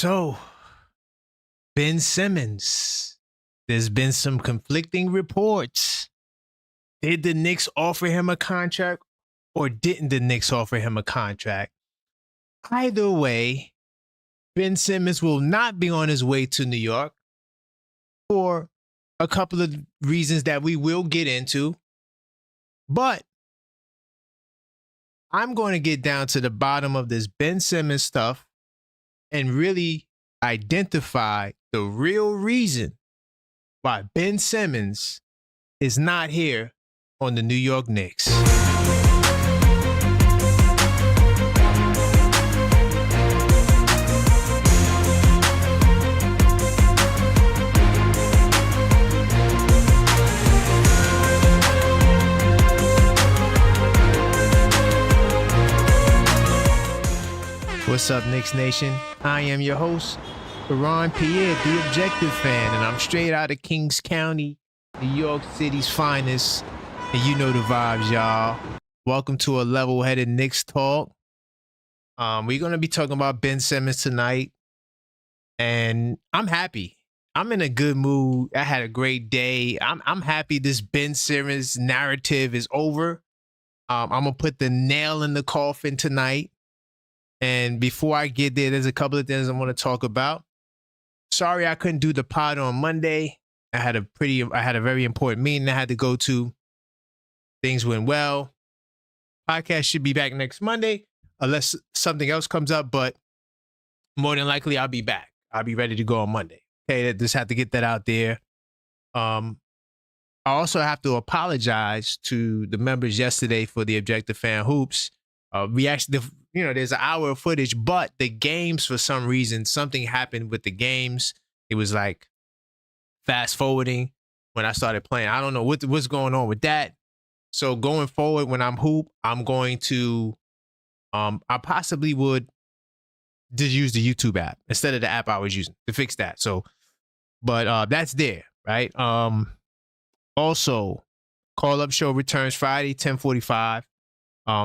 So, Ben Simmons, there's been some conflicting reports. Did the Knicks offer him a contract or didn't the Knicks offer him a contract? Either way, Ben Simmons will not be on his way to New York for a couple of reasons that we will get into. But I'm going to get down to the bottom of this Ben Simmons stuff and really identify the real reason why Ben Simmons is not here on the New York Knicks. What's up, Knicks Nation? I am your host, Ron Pierre, the Objective Fan, and I'm straight out of Kings County, New York City's finest, and you know the vibes, y'all. Welcome to a level-headed Knicks talk. We're going to be talking about Ben Simmons tonight, and I'm happy. I'm in a good mood. I had a great day. I'm happy this Ben Simmons narrative is over. I'm going to put the nail in the coffin tonight. And before I get there, there's a couple of things I want to talk about. Sorry I couldn't do the pod on Monday. I had a very important meeting I had to go to. Things went well. Podcast should be back next Monday, unless something else comes up, but more than likely I'll be back. I'll be ready to go on Monday. Okay, just have to get that out there. I also have to apologize to the members yesterday for the Objective Fan Hoops. There's an hour of footage, but the games, for some reason, something happened with the games. It was like fast forwarding when I started playing. I don't know what's going on with that. So going forward, when I'm hoop, I'm going to, I possibly would just use the YouTube app instead of the app I was using to fix that. So, but that's there, right? Also, call-up show returns Friday, 10:45.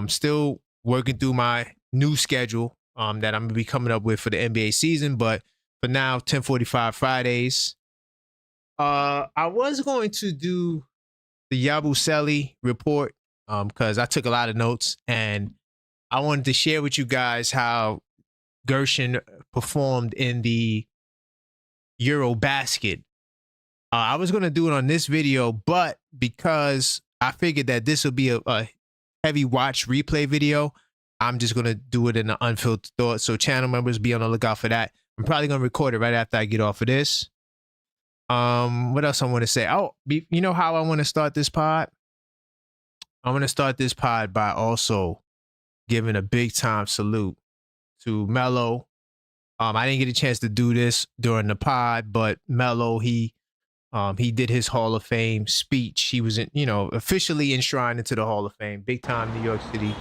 Still working through my new schedule that I'm going to be coming up with for the NBA season. But for now, 10:45 Fridays. I was going to do the Yabusele report because I took a lot of notes. And I wanted to share with you guys how Gershon performed in the Eurobasket. I was going to do it on this video, but because I figured that this would be a heavy watch replay video, I'm just going to do it in an unfiltered thought. So channel members, be on the lookout for that. I'm probably going to record it right after I get off of this. What else I want to say? You know how I want to start this pod? I want to start this pod by also giving a big time salute to Melo. I didn't get a chance to do this during the pod, but Melo, he did his Hall of Fame speech. He was officially enshrined into the Hall of Fame. Big time New York City.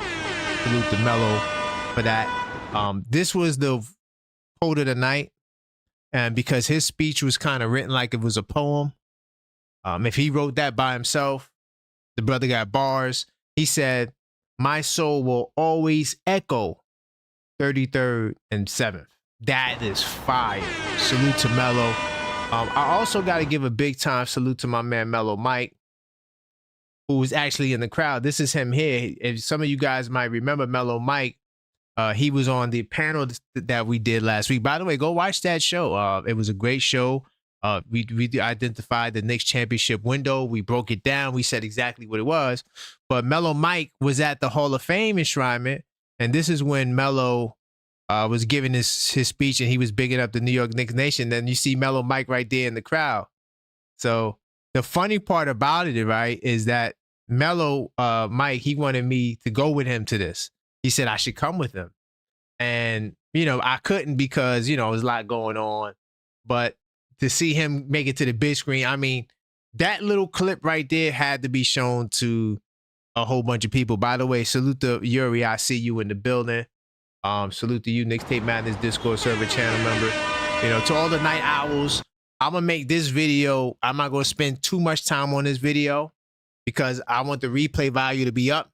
Salute to Melo for that. This was the quote of the night. And because his speech was kind of written like it was a poem. If he wrote that by himself, the brother got bars. He said, "My soul will always echo 33rd and 7th. That is fire. Salute to Melo. I also got to give a big time salute to my man Mellow Mike, who was actually in the crowd. This is him here. If some of you guys might remember Mellow Mike, he was on the panel that we did last week. By the way, go watch that show. It was a great show. We identified the Knicks championship window. We broke it down. We said exactly what it was. But Mellow Mike was at the Hall of Fame enshrinement, and this is when Mellow was giving his speech, and he was bigging up the New York Knicks Nation. Then you see Mellow Mike right there in the crowd. So the funny part about it, right, is that Mellow Mike, he wanted me to go with him to this. He said I should come with him. And, I couldn't because, there's a lot going on. But to see him make it to the big screen, I mean, that little clip right there had to be shown to a whole bunch of people. By the way, salute to Yuri. I see you in the building. Salute to you, Knicks Tape Madness Discord server channel member. To all the night owls, I'm going to make this video. I'm not going to spend too much time on this video because I want the replay value to be up.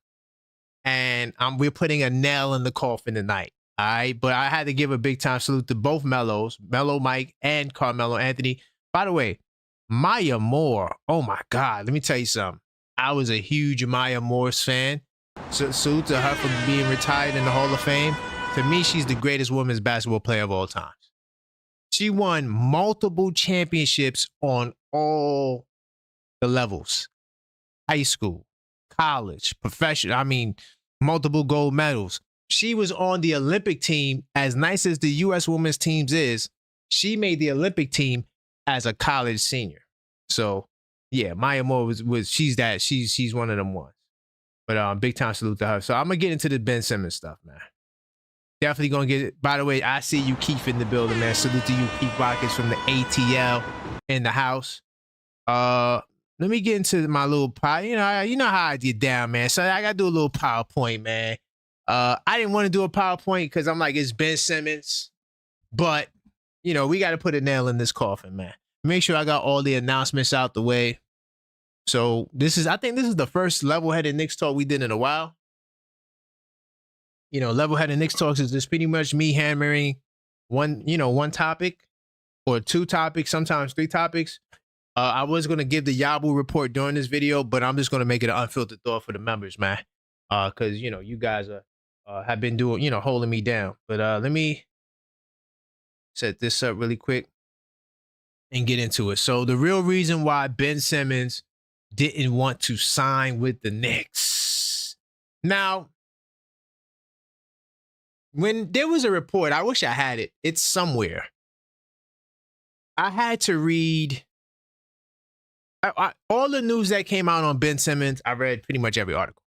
And we're putting a nail in the coffin tonight. All right, but I had to give a big time salute to both Melos, Melo Mike and Carmelo Anthony. By the way, Maya Moore, oh my God, let me tell you something. I was a huge Maya Moore's fan. So salute to her for being retired in the Hall of Fame. To me, she's the greatest women's basketball player of all time. She won multiple championships on all the levels. High school, college, professional. I mean, multiple gold medals. She was on the Olympic team. As nice as the U.S. women's teams is, she made the Olympic team as a college senior. So, yeah, Maya Moore was she's one of them ones. But big time salute to her. So I'm gonna get into the Ben Simmons stuff, man. Definitely gonna get it. By the way, I see you, Keith, in the building, man. Salute to you, Keith Rockets from the ATL in the house. Let me get into my little power. You know how I get down, man. So I gotta do a little PowerPoint, man. I didn't want to do a PowerPoint because I'm like, it's Ben Simmons, but we got to put a nail in this coffin, man. Make sure I got all the announcements out the way. So I think this is the first level-headed Knicks talk we did in a while. Level-headed Knicks talks is just pretty much me hammering one topic or two topics, sometimes three topics. I was going to give the Yabu report during this video, but I'm just going to make it an unfiltered thought for the members, man. Because, you guys have been doing, holding me down. But let me set this up really quick and get into it. So the real reason why Ben Simmons didn't want to sign with the Knicks. Now, when there was a report, I wish I had it. It's somewhere. I had to read all the news that came out on Ben Simmons. I read pretty much every article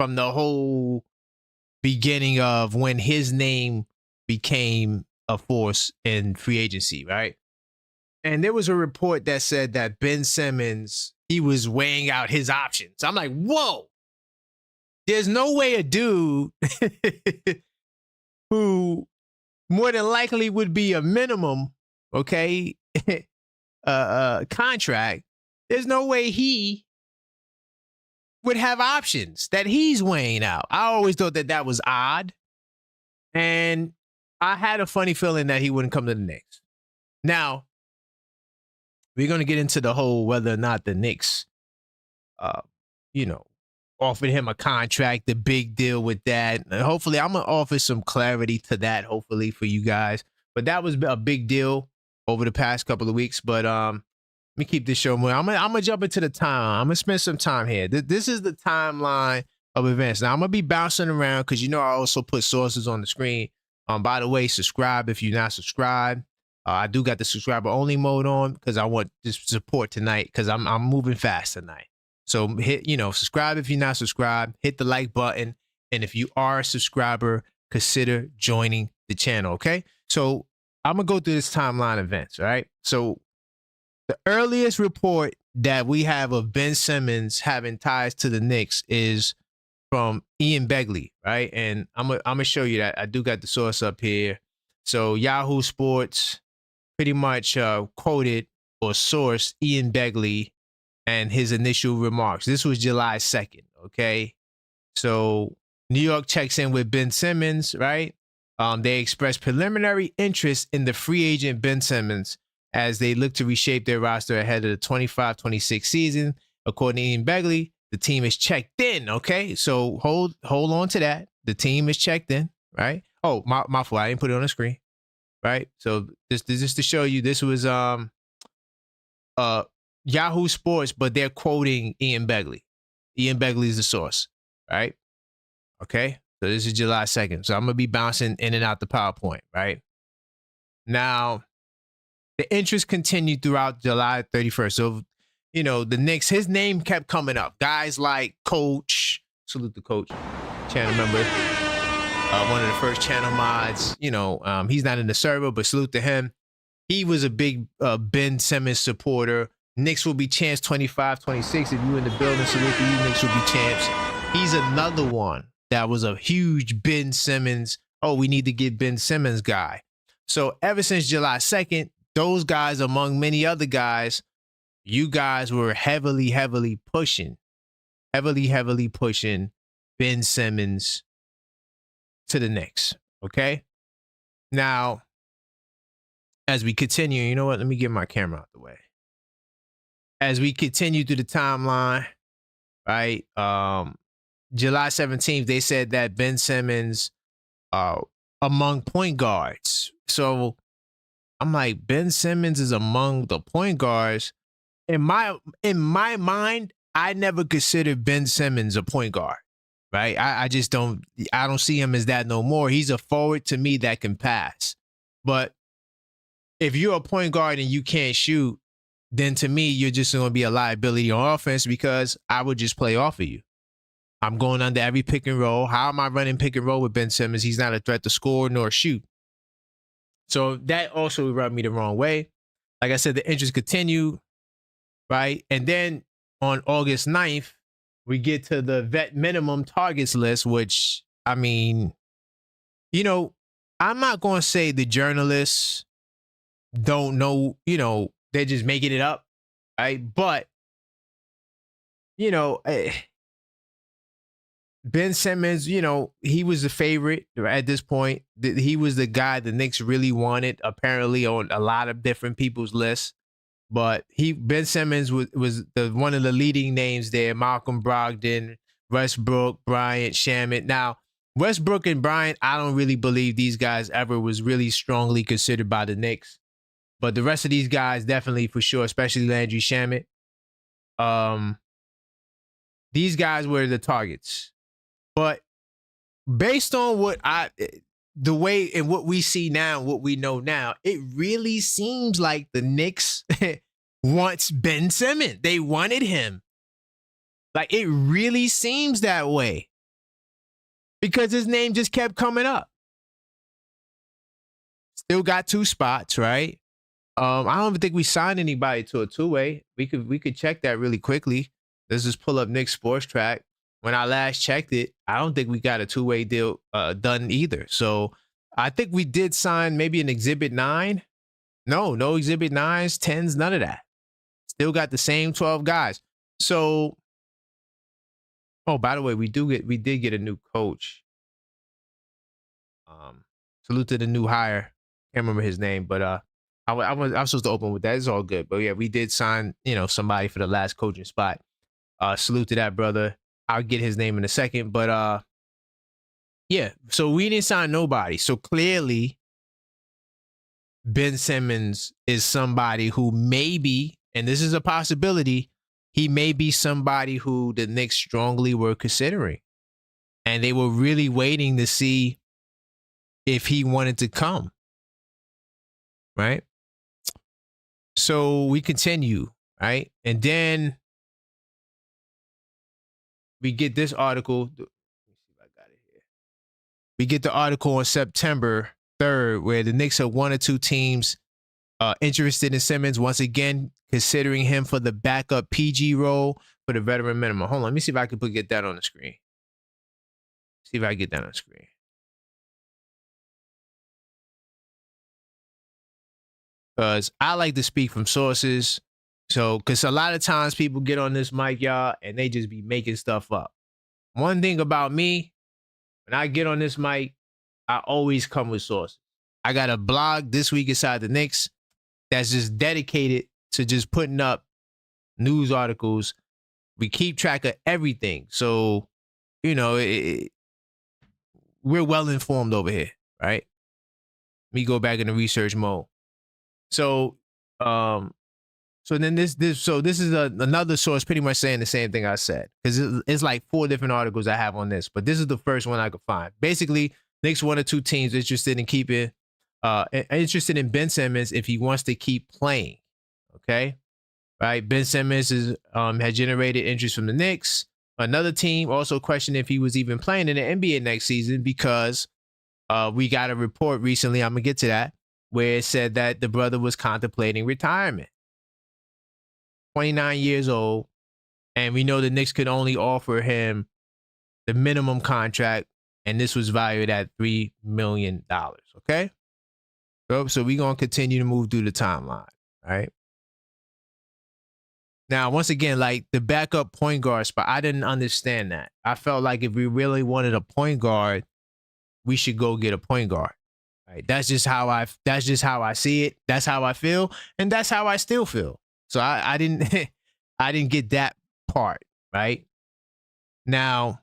from the whole beginning of when his name became a force in free agency, right? And there was a report that said that Ben Simmons, he was weighing out his options. I'm like, whoa, there's no way a dude who more than likely would be a minimum, okay, contract, there's no way he would have options that he's weighing out. I always thought that was odd. And I had a funny feeling that he wouldn't come to the Knicks. Now, we're going to get into the whole whether or not the Knicks, offered him a contract, the big deal with that. And hopefully, I'm going to offer some clarity to that, hopefully, for you guys. But that was a big deal over the past couple of weeks. But let me keep this show moving. I'm gonna jump into the time. I'm going to spend some time here. This is the timeline of events. Now, I'm going to be bouncing around because, I also put sources on the screen. By the way, subscribe if you're not subscribed. I do got the subscriber only mode on because I want this support tonight because I'm moving fast tonight. So hit, subscribe if you're not subscribed, hit the like button. And if you are a subscriber, consider joining the channel. Okay. So I'm going to go through this timeline events. All right. So the earliest report that we have of Ben Simmons having ties to the Knicks is from Ian Begley. Right. And I'm going to show you that. I do got the source up here. So Yahoo Sports pretty much quoted or sourced Ian Begley and his initial remarks. This was July 2nd, okay? So New York checks in with Ben Simmons, right? They expressed preliminary interest in the free agent Ben Simmons as they look to reshape their roster ahead of the 25-26 season. According to Ian Begley, the team is checked in, okay? So hold on to that. The team is checked in, right? Oh, my fault. I didn't put it on the screen, right? So just to show you, this was Yahoo Sports, but they're quoting Ian Begley. Ian Begley is the source, right? Okay, so this is July 2nd. So I'm going to be bouncing in and out the PowerPoint, right? Now, the interest continued throughout July 31st. So, the Knicks, his name kept coming up. Guys like Coach, salute the Coach, channel member, one of the first channel mods. He's not in the server, but salute to him. He was a big Ben Simmons supporter. Knicks will be champs 25-26. If you in the building, salute to you. Knicks will be champs. He's another one that was a huge Ben Simmons. Oh, we need to get Ben Simmons guy. So ever since July 2nd, those guys, among many other guys, you guys were heavily pushing Ben Simmons to the Knicks. Okay. Now, as we continue, you know what? Let me get my camera out the way. As we continue through the timeline, right? July 17th, they said that Ben Simmons uh among point guards. So I'm like, Ben Simmons is among the point guards. In my mind, I never considered Ben Simmons a point guard. Right. I just don't see him as that no more. He's a forward to me that can pass. But if you're a point guard and you can't shoot, then to me, you're just going to be a liability on offense because I would just play off of you. I'm going under every pick and roll. How am I running pick and roll with Ben Simmons? He's not a threat to score nor shoot. So that also rubbed me the wrong way. Like I said, the injuries continue, right? And then on August 9th, we get to the vet minimum targets list, which, I mean, you know, I'm not going to say the journalists don't know, they're just making it up, right? But, Ben Simmons, he was the favorite at this point. He was the guy the Knicks really wanted, apparently on a lot of different people's lists. But Ben Simmons was one of the leading names there. Malcolm Brogdon, Westbrook, Bryant, Shamet. Now, Westbrook and Bryant, I don't really believe these guys ever was really strongly considered by the Knicks. But the rest of these guys, definitely for sure, especially Landry Shamet. These guys were the targets. But based on the way and what we see now, what we know now, it really seems like the Knicks wants Ben Simmons. They wanted him. Like, it really seems that way because his name just kept coming up. Still got 2 spots, right? I don't even think we signed anybody to a 2-way. We could check that really quickly. Let's just pull up Knicks Sports Track. When I last checked it, I don't think we got a 2-way deal done either. So I think we did sign maybe an Exhibit 9. No Exhibit 9s, 10s, none of that. Still got the same 12 guys. So, by the way, we did get a new coach. Salute to the new hire. Can't remember his name, but I was supposed to open with that. It's all good. But yeah, we did sign, somebody for the last coaching spot. Salute to that brother. I'll get his name in a second, but yeah. So we didn't sign nobody. So clearly, Ben Simmons is somebody who maybe, and this is a possibility, he may be somebody who the Knicks strongly were considering, and they were really waiting to see if he wanted to come. Right. So we continue, right, and then we get this article. Let me see if I got it here. We get the article on September 3rd where the Knicks are 1 or 2 teams interested in Simmons, once again considering him for the backup PG role for the veteran minimum. Hold on, let me see if I can get that on the screen. See if I can get that on the screen. Because I like to speak from sources. So, because a lot of times people get on this mic, y'all, and they just be making stuff up. One thing about me, when I get on this mic, I always come with sources. I got a blog, This Week Inside the Knicks, that's just dedicated to just putting up news articles. We keep track of everything. So, we're well informed over here, right? Me go back in the research mode. So, then this is another source pretty much saying the same thing I said, because it's like 4 different articles I have on this, but this is the first one I could find. Basically, Knicks 1 or 2 teams interested in Ben Simmons if he wants to keep playing. Okay, right? Ben Simmons has generated interest from the Knicks. Another team also questioned if he was even playing in the NBA next season because we got a report recently. I'm gonna get to that, where it said that the brother was contemplating retirement. 29 years old, and we know the Knicks could only offer him the minimum contract, and this was valued at $3 million. Okay, so we're gonna continue to move through the timeline, right? Now, once again, like the backup point guard spot, I didn't understand that. I felt like if we really wanted a point guard, we should go get a point guard. Right? That's just how I see it. That's how I feel, and that's how I still feel. So I didn't I didn't get that part, right? Now,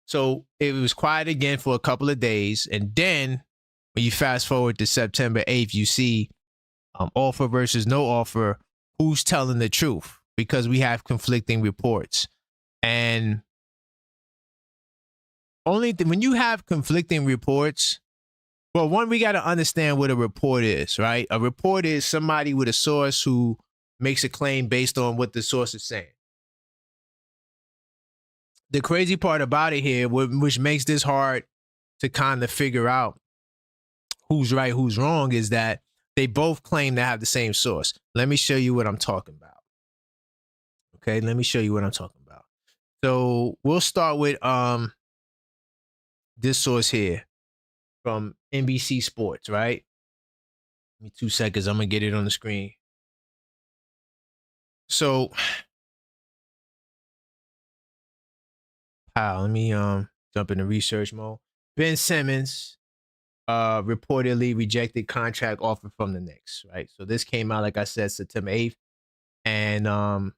so it was quiet again for a couple of days, and then when you fast forward to September 8th, you see offer versus no offer. Who's telling the truth? Because we have conflicting reports, and when you have conflicting reports, well, one, we got to understand what a report is, right? A report is somebody with a source who makes a claim based on what the source is saying. The crazy part about it here, which makes this hard to kind of figure out who's right, who's wrong, is that they both claim to have the same source. Let me show you what I'm talking about. Okay, let me show you what I'm talking about. So we'll start with this source here from NBC Sports, right? Give me 2 seconds. I'm gonna get it on the screen. So, let me jump into research mode. Ben Simmons reportedly rejected contract offer from the Knicks, right? So this came out, like I said, September 8th. And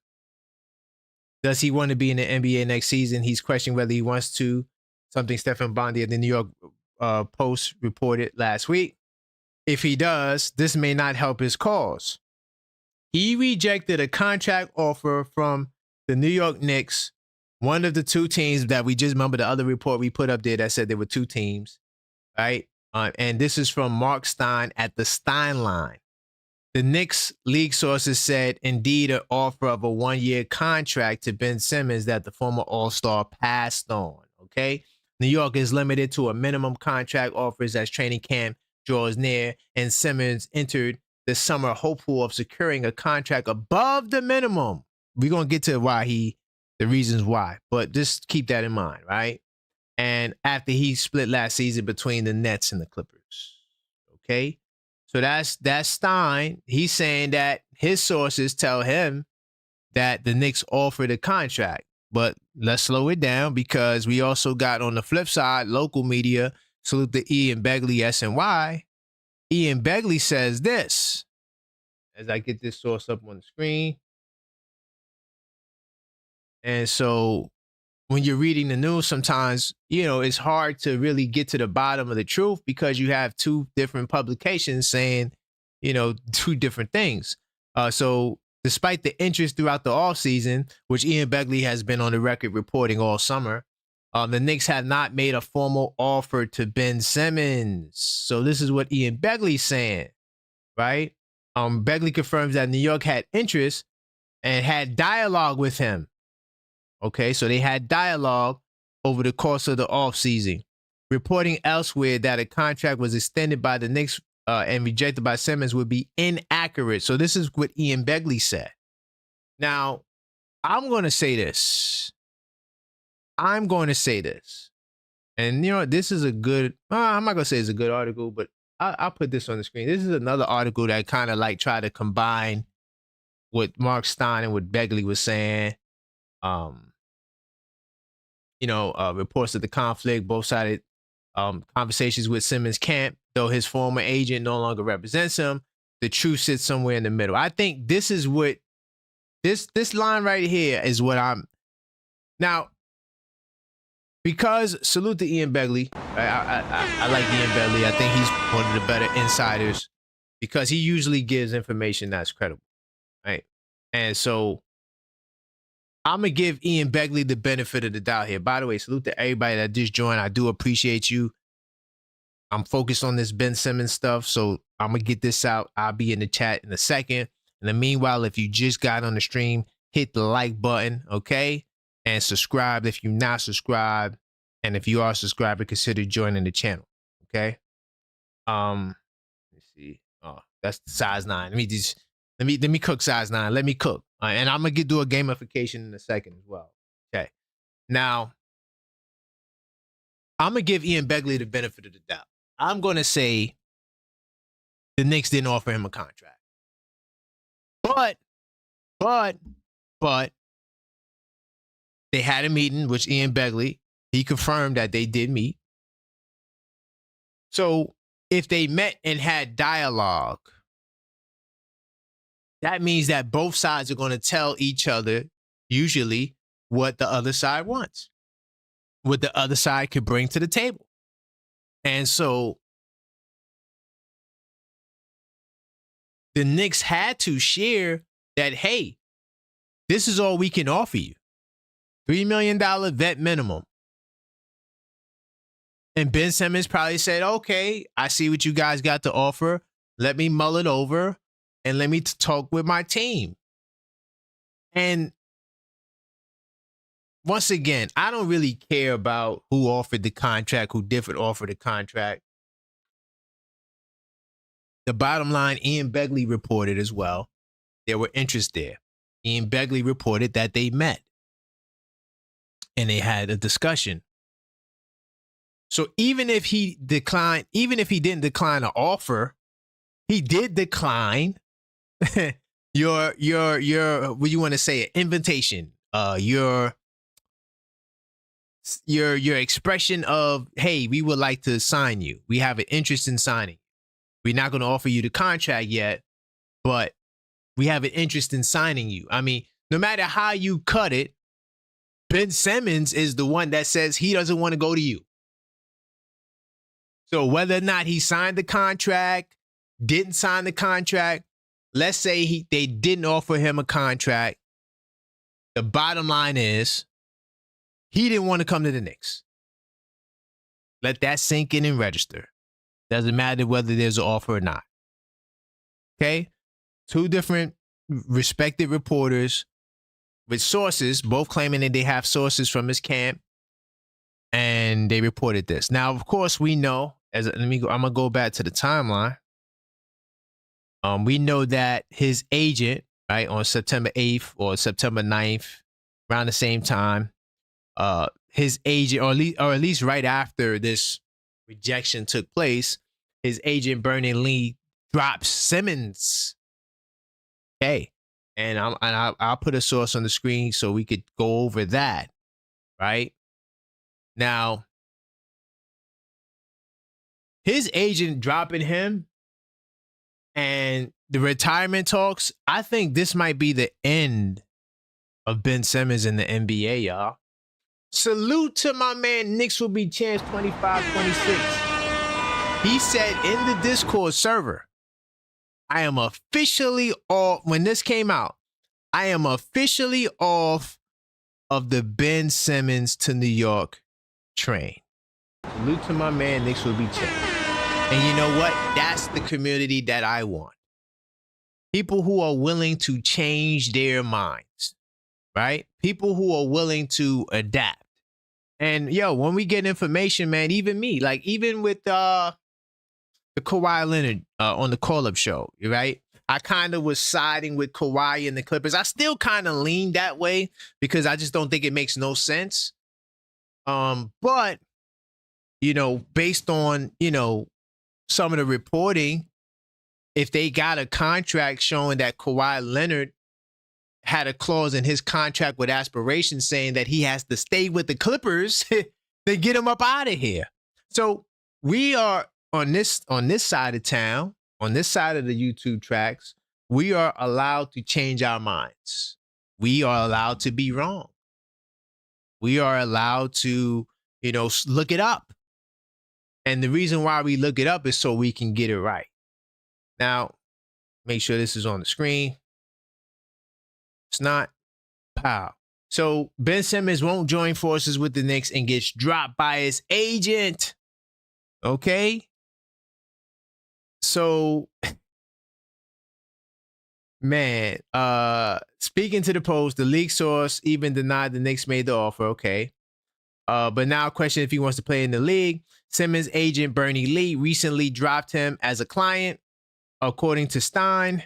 does he want to be in the NBA next season? He's questioning whether he wants to, something Stephen Bondi of the New York Post reported last week. If he does, this may not help his cause. He rejected a contract offer from the New York Knicks, one of the two teams that we just remember the other report we put up there that said there were two teams, right? And this is from Mark Stein at the Stein Line. The Knicks league sources said, indeed, an offer of a 1-year contract to Ben Simmons that the former All-Star passed on, okay? New York is limited to a minimum contract offers as training camp draws near, and Simmons entered the summer hopeful of securing a contract above the minimum. We're going to get to the reasons why, but just keep that in mind, right? And after he split last season between the Nets and the Clippers, okay? So that's Stein. He's saying that his sources tell him that the Knicks offered a contract. But let's slow it down, because we also got on the flip side, local media, salute to Ian Begley, SNY. Ian Begley says this, as I get this source up on the screen. And so when you're reading the news, sometimes, it's hard to really get to the bottom of the truth, because you have two different publications saying, two different things. So despite the interest throughout the offseason, which Ian Begley has been on the record reporting all summer, the Knicks have not made a formal offer to Ben Simmons. So this is what Ian Begley's saying, right? Begley confirms that New York had interest and had dialogue with him. Okay, so they had dialogue over the course of the offseason. Reporting elsewhere that a contract was extended by the Knicks and rejected by Simmons would be inaccurate. So this is what Ian Begley said. Now, I'm going to say this. And this is a good, I'm not going to say it's a good article, but I'll put this on the screen. This is another article that kind of like try to combine what Mark Stein and what Begley was saying. Reports of the conflict, both-sided conversations with Simmons' camp, though his former agent no longer represents him. The truth sits somewhere in the middle. I think this is what this line right here is what I'm now. Because salute to Ian Begley. I like Ian Begley. I think he's one of the better insiders, because he usually gives information that's credible, right? And so I'm going to give Ian Begley the benefit of the doubt here. By the way, salute to everybody that just joined. I do appreciate you. I'm focused on this Ben Simmons stuff, so I'm going to get this out. I'll be in the chat in a second. In the meanwhile, if you just got on the stream, hit the like button, okay? And subscribe if you're not subscribed. And if you are subscribed, consider joining the channel, okay? Let's see. Oh, that's size 9. Let me cook size 9. Let me cook. And I'm going to do a gamification in a second as well. Okay. Now, I'm going to give Ian Begley the benefit of the doubt. I'm going to say the Knicks didn't offer him a contract. But they had a meeting, which Ian Begley, he confirmed that they did meet. So if they met and had dialogue, that means that both sides are going to tell each other, usually, what the other side wants, what the other side could bring to the table. And so the Knicks had to share that, hey, this is all we can offer you. $3 million vet minimum. And Ben Simmons probably said, okay, I see what you guys got to offer. Let me mull it over and let me talk with my team. And once again, I don't really care about who offered the contract, who different offered the contract. The bottom line, Ian Begley reported as well. There were interest there. Ian Begley reported that they met and they had a discussion. So even if he didn't decline an offer, he did decline your what you want to say, an invitation, your expression of, hey, we would like to sign you. We have an interest in signing. We're not going to offer you the contract yet, but we have an interest in signing you. I mean, no matter how you cut it, Ben Simmons is the one that says he doesn't want to go to you. So whether or not he signed the contract, didn't sign the contract, let's say they didn't offer him a contract, the bottom line is he didn't want to come to the Knicks. Let that sink in and register. Doesn't matter whether there's an offer or not. Okay? Two different respected reporters with sources, both claiming that they have sources from his camp, and they reported this. Now, of course, we know, I'm gonna go back to the timeline. We know that his agent, right, on September 8th or September 9th, around the same time, his agent, or at least right after this rejection took place, his agent Vernon Lee drops Simmons. Okay, and I'll put a source on the screen so we could go over that. Right now, his agent dropping him and the retirement talks, I think this might be the end of Ben Simmons in the NBA, y'all. Salute to my man, Knicks will be champs 25-26. He said in the Discord server, I am officially off. When this came out, I am officially off of the Ben Simmons to New York train. Salute to my man, Knicks will be champs. And you know what? That's the community that I want. People who are willing to change their minds, right? People who are willing to adapt. And yo, when we get information, man, even me, like even with the Kawhi Leonard on the call-up show, right? I kind of was siding with Kawhi and the Clippers. I still kind of lean that way because I just don't think it makes no sense. But, you know, based on, you know, some of the reporting, if they got a contract showing that Kawhi Leonard had a clause in his contract with aspirations saying that he has to stay with the Clippers, they get him up out of here. So we are on this side of town, on this side of the YouTube tracks, we are allowed to change our minds. We are allowed to be wrong. We are allowed to, you know, look it up. And the reason why we look it up is so we can get it right. Now, make sure this is on the screen. It's not. Pow. So Ben Simmons won't join forces with the Knicks and gets dropped by his agent. Okay. So, man, speaking to the Post, the league source even denied the Knicks made the offer. Okay. But now question if he wants to play in the league. Simmons' agent, Bernie Lee, recently dropped him as a client. According to Stein,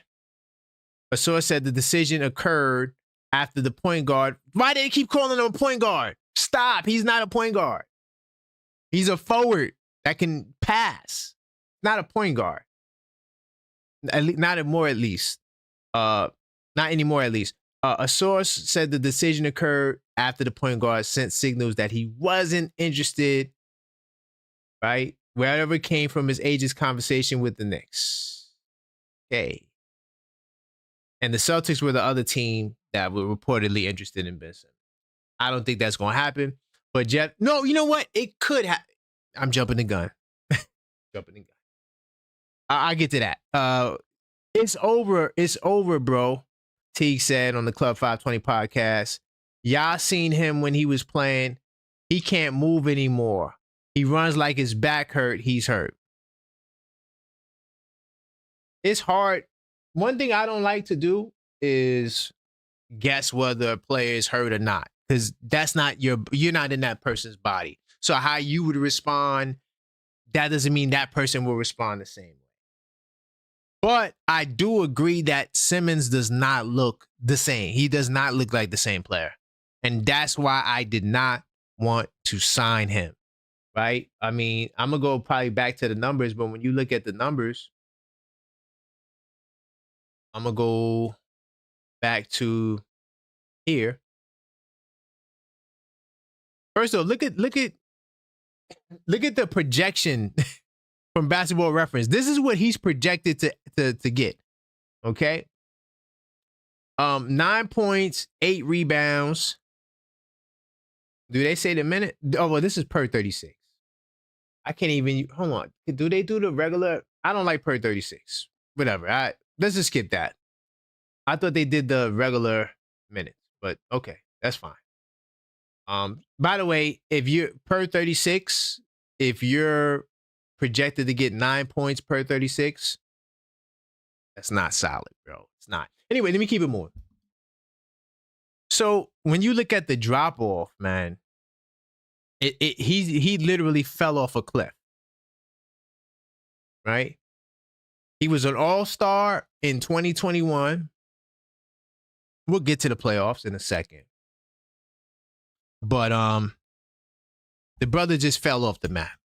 a source said the decision occurred after the point guard. Why do they keep calling him a point guard? Stop. He's not a point guard. He's a forward that can pass. Not a point guard. Not anymore, at least. Not anymore, at least. A source said the decision occurred after the point guard sent signals that he wasn't interested, right, wherever it came from his agent's conversation with the Knicks. Okay. And the Celtics were the other team that were reportedly interested in Ben Simmons. I don't think that's going to happen. But Jeff, no, you know what? It could happen. I'm jumping the gun. Jumping the gun. I get to that. It's over. It's over, bro. Teague said on the Club 520 podcast. Y'all seen him when he was playing. He can't move anymore. He runs like his back hurt. He's hurt. It's hard. One thing I don't like to do is guess whether a player is hurt or not, because that's not you're not in that person's body. So how you would respond, that doesn't mean that person will respond the same way. But I do agree that Simmons does not look the same. He does not look like the same player. And that's why I did not want to sign him, right? I mean, I'm going to go probably back to the numbers, but when you look at the numbers, I'm going to go back to here. First of all, look at the projection from Basketball Reference. This is what he's projected to get. Okay. 9 points, 8 rebounds. Do they say the minute? Oh, well, this is per 36. I can't even, hold on. Do they do the regular? I don't like per 36. Whatever. Let's just skip that. I thought they did the regular minutes, but okay, that's fine. By the way, if you're per 36, if you're projected to get 9 points per 36, that's not solid, bro. It's not. Anyway, let me keep it moving. So when you look at the drop off, man, he literally fell off a cliff, right? He was an all-star in 2021. We'll get to the playoffs in a second. But the brother just fell off the map.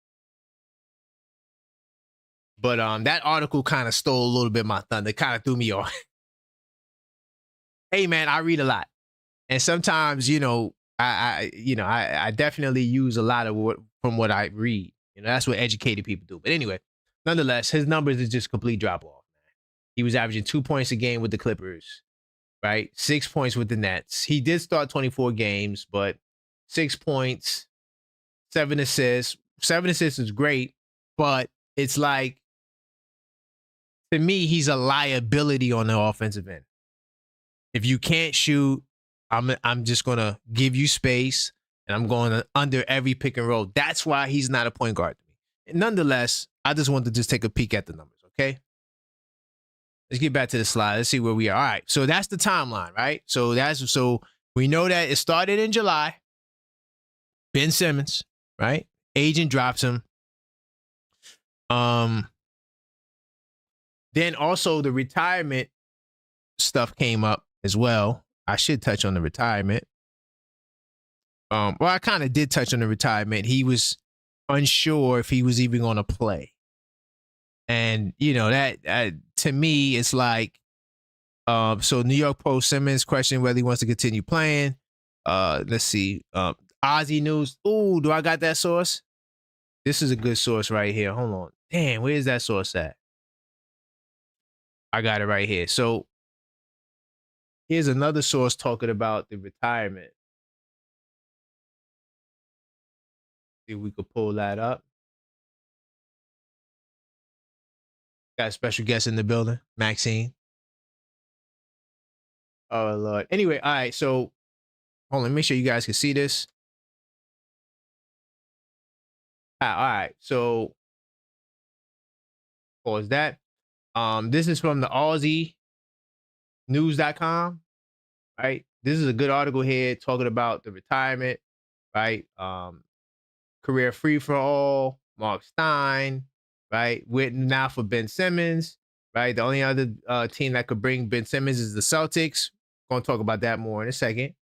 But that article kind of stole a little bit of my thunder. Kind of threw me off. Hey man, I read a lot. And sometimes, I definitely use a lot of from what I read. That's what educated people do. But anyway, nonetheless, his numbers is just complete drop off. He was averaging 2 points a game with the Clippers, right? 6 points with the Nets. He did start 24 games, but 6 points, 7 assists. 7 assists is great, but it's like, to me, he's a liability on the offensive end. If you can't shoot, I'm just going to give you space, and I'm going to under every pick and roll. That's why he's not a point guard to me. And nonetheless, I just want to just take a peek at the numbers, okay? Let's get back to the slide. Let's see where we are. All right, so that's the timeline, right? So we know that it started in July. Ben Simmons, right? Agent drops him. Then also the retirement stuff came up as well. I should touch on the retirement. Well, I kind of did touch on the retirement. He was unsure if he was even going to play. And, that to me, it's like, so New York Post, Simmons questioned whether he wants to continue playing. Let's see. Ozzy News. Ooh, do I got that source? This is a good source right here. Hold on. Damn, where's that source at? I got it right here. So here's another source talking about the retirement. See if we could pull that up. Got a special guest in the building, Maxine. Oh, Lord. Anyway, all right. So hold on. Make sure you guys can see this. All right. So pause that. This is from the Aussie News.com. Right. This is a good article here talking about the retirement. Right. Career free for all. Mark Stein. Right. Waiting now for Ben Simmons. Right. The only other team that could bring Ben Simmons is the Celtics. Going to talk about that more in a second.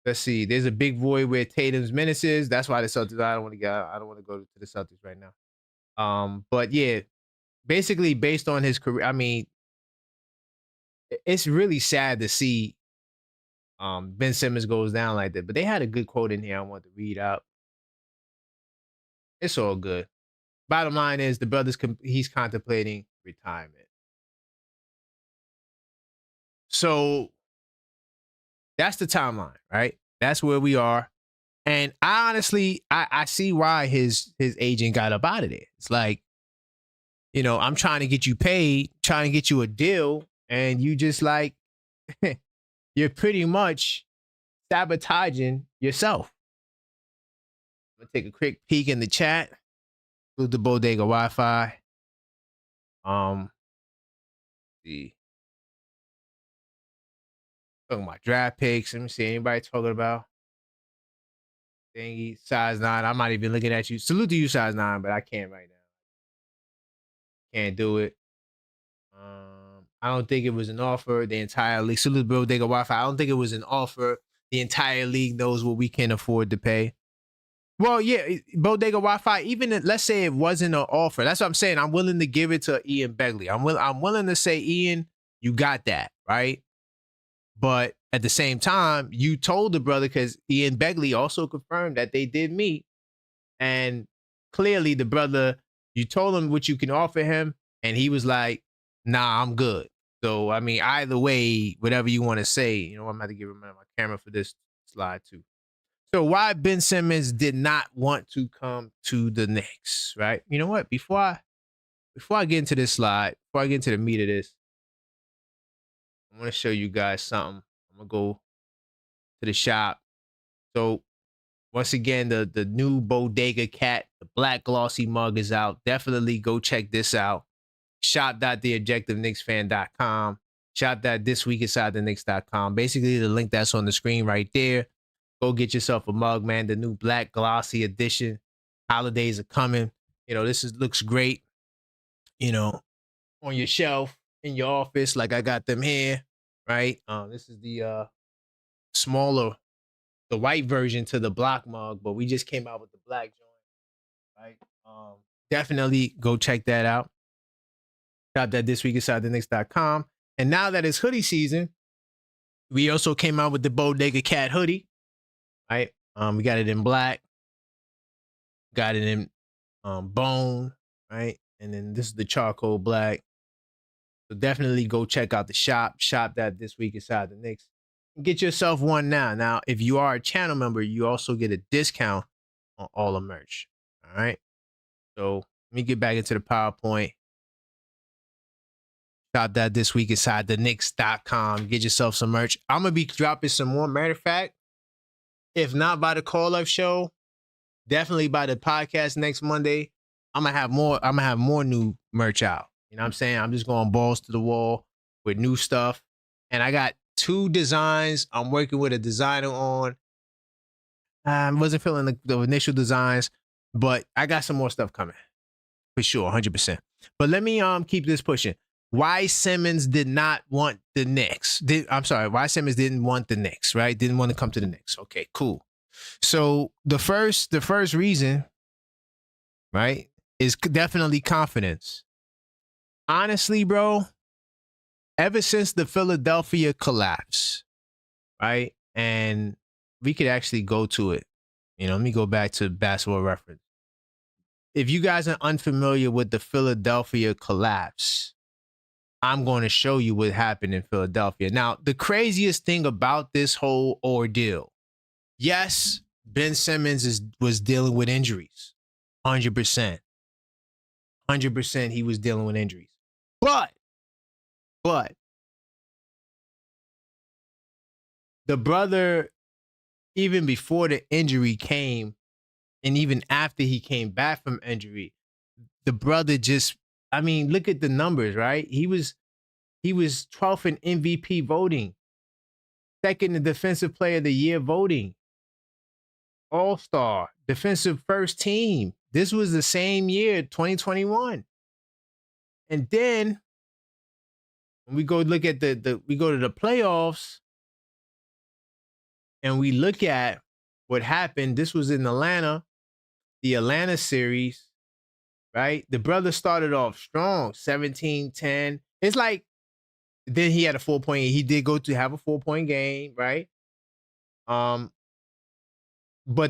Let's see. There's a big void where Tatum's minutes is. That's why the Celtics. I don't want to go to the Celtics right now. But yeah, basically based on his career. I mean, it's really sad to see Ben Simmons goes down like that. But they had a good quote in here I want to read out. It's all good. Bottom line is the he's contemplating retirement. So that's the timeline, right? That's where we are. And I honestly, I see why his agent got up out of there. It's like, I'm trying to get you paid, trying to get you a deal, and you just like you're pretty much sabotaging yourself. I'm gonna take a quick peek in the chat with the Bodega Wi-Fi. The talking about draft picks. Let me see anybody talking about thingy size 9. I'm not even looking at you. Salute to you, size 9, but I can't right now. Can't do it. I don't think it was an offer. The entire league. Salute Bodega Wi-Fi. I don't think it was an offer. The entire league knows what we can afford to pay. Well, yeah, Bodega Wi-Fi. Even let's say it wasn't an offer. That's what I'm saying. I'm willing to give it to Ian Begley. I'm willing to say, Ian, you got that, right? But at the same time, you told the brother, because Ian Begley also confirmed that they did meet, and clearly the brother, you told him what you can offer him, and he was like, "Nah, I'm good." So I mean, either way, whatever you want to say, I'm gonna have to give him my camera for this slide too. So why Ben Simmons did not want to come to the Knicks, right? You know what? Before I get into this slide, before I get into the meat of this, I want to show you guys something. I'm gonna go to the shop. So once again, the new Bodega Cat, the black glossy mug is out. Definitely go check this out. Shop.theobjectiveknicksfan.com. Shop.thisweekinsidethenix.com. Basically, the link that's on the screen right there. Go get yourself a mug, man. The new black glossy edition. Holidays are coming. Looks great. On your shelf in your office, like I got them here, right? This is the smaller, the white version to the block mug, but we just came out with the black joint, right? Definitely go check that out. Got that this week inside the Knicks.com. And now that it's hoodie season, we also came out with the Bodega Cat hoodie, right? We got it in black, got it in bone, right? And then this is the charcoal black. So definitely go check out the shop that this week inside the Knicks. Get yourself one now. Now, if you are a channel member, you also get a discount on all the merch. All right. So let me get back into the PowerPoint. Shop that this week inside the Knicks.com. Get yourself some merch. I'm gonna be dropping some more. Matter of fact, if not by the call-up show, definitely by the podcast next Monday. I'm gonna have more new merch out. You know what I'm saying? I'm just going balls to the wall with new stuff. And I got 2 designs I'm working with a designer on. I wasn't feeling the initial designs, but I got some more stuff coming for sure, 100%. But let me keep this pushing. Why Simmons did not want the Knicks? Why Simmons didn't want the Knicks, right? Didn't want to come to the Knicks. Okay, cool. So the first reason, right, is definitely confidence. Honestly, bro, ever since the Philadelphia collapse, right? And we could actually go to it. Let me go back to Basketball Reference. If you guys are unfamiliar with the Philadelphia collapse, I'm going to show you what happened in Philadelphia. Now, the craziest thing about this whole ordeal, yes, Ben Simmons was dealing with injuries, 100%. 100% he was dealing with injuries. But the brother, even before the injury came, and even after he came back from injury, the brother look at the numbers, right? He was 12th in MVP voting, 2nd in Defensive Player of the Year voting, All-Star, Defensive First Team. This was the same year, 2021. And then when we go look at we go to the playoffs and we look at what happened. This was in Atlanta, the Atlanta series, right? The brother started off strong, 17-10. It's like, then he had a 4-point. He did go to have a 4-point game, right? But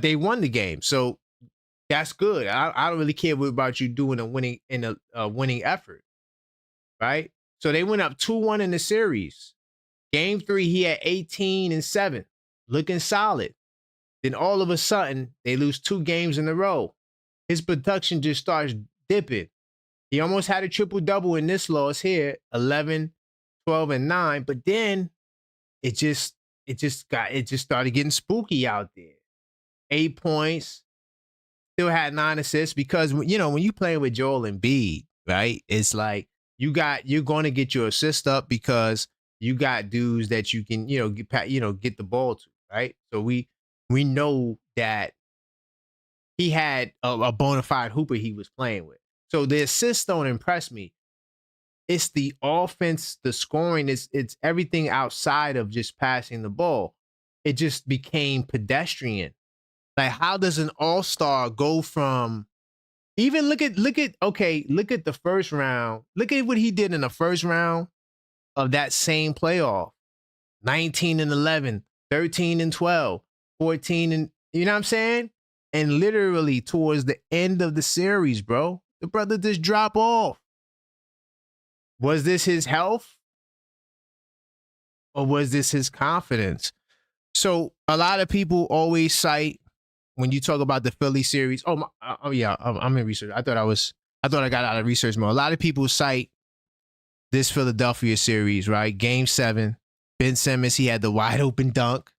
they won the game. So That's good. I don't really care about you doing a winning effort, right? So they went up 2-1 in the series. Game 3, he had 18 and 7, looking solid. Then all of a sudden, they lose 2 games in a row. His production just starts dipping. He almost had a triple-double in this loss here, 11, 12, and 9. But then it just started getting spooky out there. 8 points, still had 9 assists because, when you playing with Joel Embiid, right? It's like you're going to get your assist up because you got dudes that you can, get the ball to, right? So we know that he had a bona fide hooper he was playing with. So the assists don't impress me. It's the offense, the scoring, it's everything outside of just passing the ball. It just became pedestrian. Like, how does an all-star go from even look at the first round. Look at what he did in the first round of that same playoff. 19 and 11, 13 and 12, 14 and, you know what I'm saying? And literally towards the end of the series, bro, the brother just drop off. Was this his health? Or was this his confidence? So a lot of people always cite, when you talk about the Philly series, I'm in research. I thought I got out of research mode. A lot of people cite this Philadelphia series, right? Game 7, Ben Simmons, he had the wide open dunk,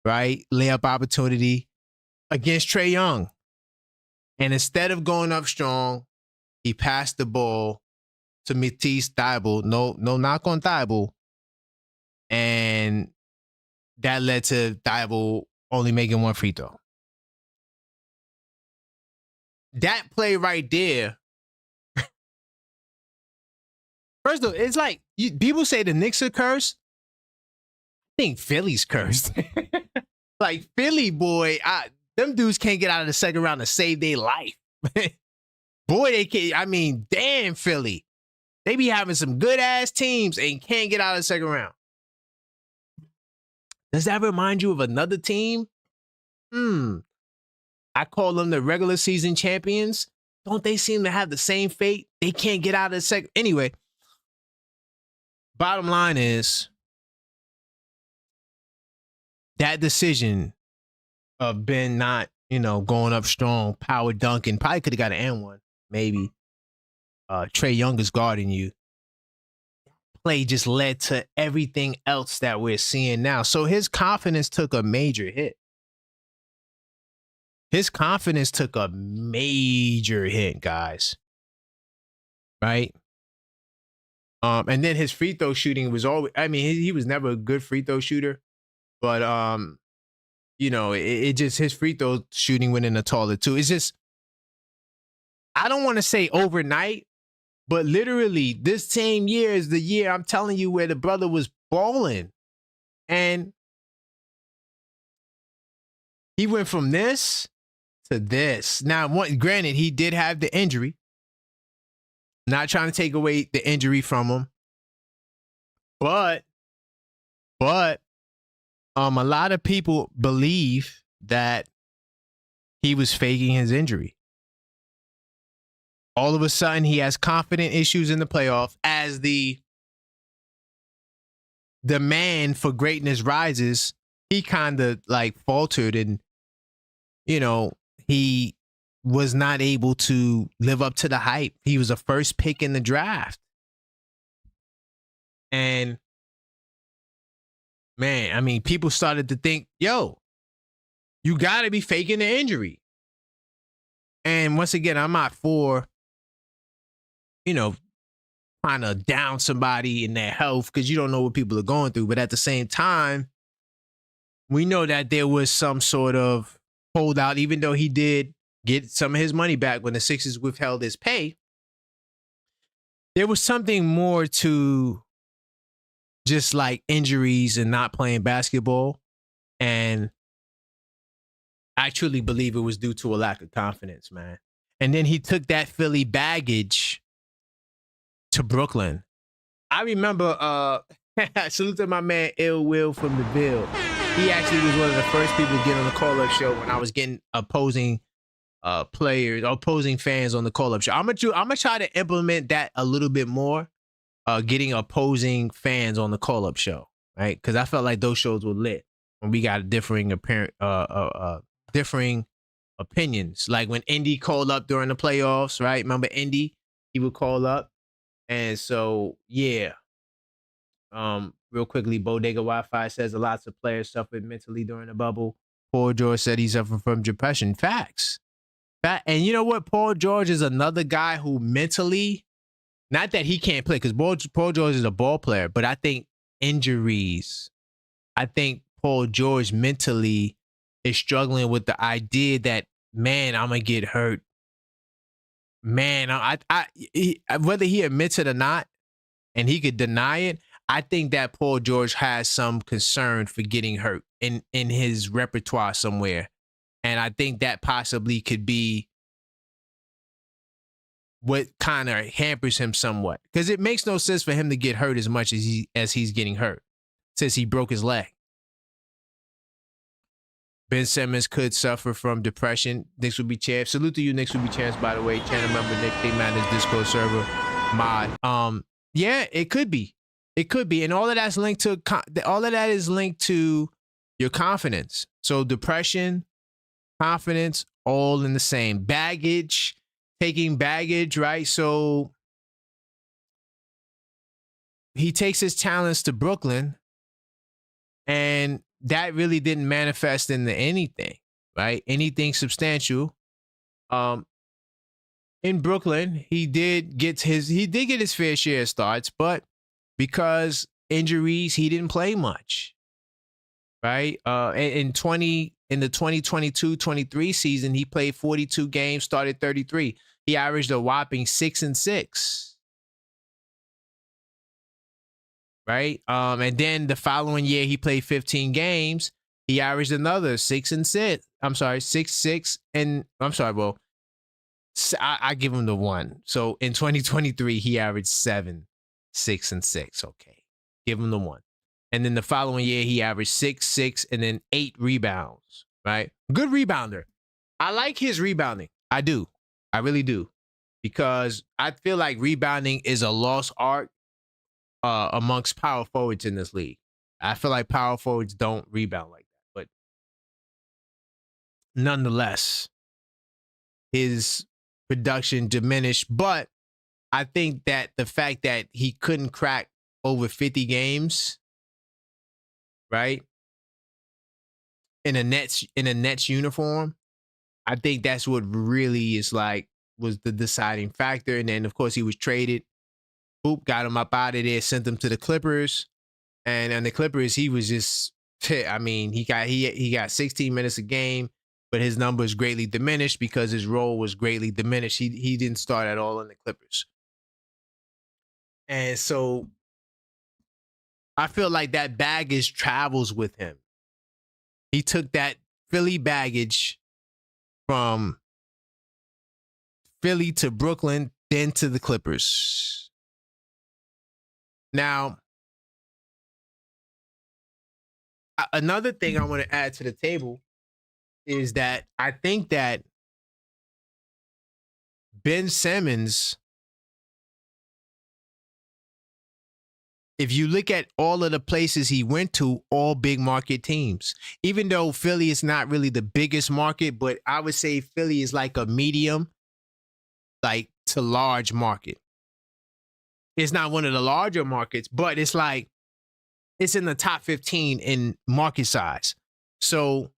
right? Layup opportunity against Trae Young. And instead of going up strong, he passed the ball to Matisse Thybulle. No knock on Thybulle. And that led to Thybulle only making 1 free throw. That play right there. First of all, it's like people say the Knicks are cursed. I think Philly's cursed. Like, Philly, boy, them dudes can't get out of the second round to save their life. Boy, they can't. I mean, damn, Philly. They be having some good ass teams and can't get out of the second round. Does that remind you of another team? I call them the regular season champions. Don't they seem to have the same fate? They can't get out of the second. Anyway, bottom line is that decision of Ben not, going up strong, power dunking, probably could have got an N1, maybe. Trae Young is guarding you. Play just led to everything else that we're seeing now. So his confidence took a major hit. His confidence took a major hit, guys. Right? And then his free throw shooting was always, he was never a good free throw shooter, but it just, his free throw shooting went in the toilet too. It's just, I don't want to say overnight, but literally this same year is the year, I'm telling you, where the brother was balling. And he went from this to this. Now, granted, he did have the injury. Not trying to take away the injury from him. But a lot of people believe that he was faking his injury. All of a sudden, he has confidence issues in the playoff as the demand for greatness rises. He kind of like faltered and, he was not able to live up to the hype. He was a first pick in the draft. And man, people started to think, yo, you got to be faking the injury. And once again, I'm not for, trying to down somebody in their health because you don't know what people are going through. But at the same time, we know that there was some sort of holdout, even though he did get some of his money back when the Sixers withheld his pay. There was something more to just like injuries and not playing basketball. And I truly believe it was due to a lack of confidence, man. And then he took that Philly baggage to Brooklyn. I remember, salute to my man Ill Will from the Ville. He actually was one of the first people to get on the call-up show when I was getting opposing players, opposing fans on the call-up show. I'm gonna try to implement that a little bit more. Getting opposing fans on the call-up show, right? Because I felt like those shows were lit when we got differing opinions. Like when Indy called up during the playoffs, right? Remember Indy? He would call up, and so yeah. Real quickly, Bodega Wi-Fi says a lots of players suffered mentally during the bubble. Paul George said he suffered from depression. Facts. And you know what? Paul George is another guy who mentally, not that he can't play, because Paul George is a ball player, but I think injuries. I think Paul George mentally is struggling with the idea that, man, I'm gonna get hurt. Man, whether he admits it or not, and he could deny it, I think that Paul George has some concern for getting hurt in his repertoire somewhere. And I think that possibly could be what kind of hampers him somewhat. Because it makes no sense for him to get hurt as much as he's getting hurt since he broke his leg. Ben Simmons could suffer from depression. Knicks will be champs. Salute to you, Knicks will be champs, by the way. Channel member Nick, they manage Discord server mod. Yeah, it could be. It could be. And all of that's linked to, all of that is linked to your confidence. So depression, confidence, all in the same. Baggage, taking baggage, right? So he takes his talents to Brooklyn, and that really didn't manifest into anything, right? Anything substantial. In Brooklyn, he did get his fair share of starts, but because injuries, he didn't play much, right? In the 2022-23 season, he played 42 games, started 33. He averaged a whopping 6-6. Right? And then the following year, he played 15 games. He averaged another 6-6. I'm sorry, 6-6. And I'm sorry, well, I give him the 1. So in 2023, he averaged 7, 6-6. Okay. Give him the 1. And then the following year, he averaged 6, and then 8 rebounds. Right? Good rebounder. I like his rebounding. I do. I really do. Because I feel like rebounding is a lost art amongst power forwards in this league. I feel like power forwards don't rebound like that. But nonetheless, his production diminished. But I think that the fact that he couldn't crack over 50 games, right, in a Nets uniform, I think that's what really was the deciding factor. And then, of course, he was traded. Boop, got him up out of there, sent him to the Clippers. And on the Clippers, he was just, I mean, he got 16 minutes a game, but his numbers greatly diminished because his role was greatly diminished. He didn't start at all on the Clippers. And so I feel like that baggage travels with him. He took that Philly baggage from Philly to Brooklyn, then to the Clippers. Now, another thing I want to add to the table is that I think that Ben Simmons, if you look at all of the places he went to, all big market teams, even though Philly is not really the biggest market, but I would say Philly is like a medium, like to large market. It's not one of the larger markets, but it's like, it's in the top 15 in market size. So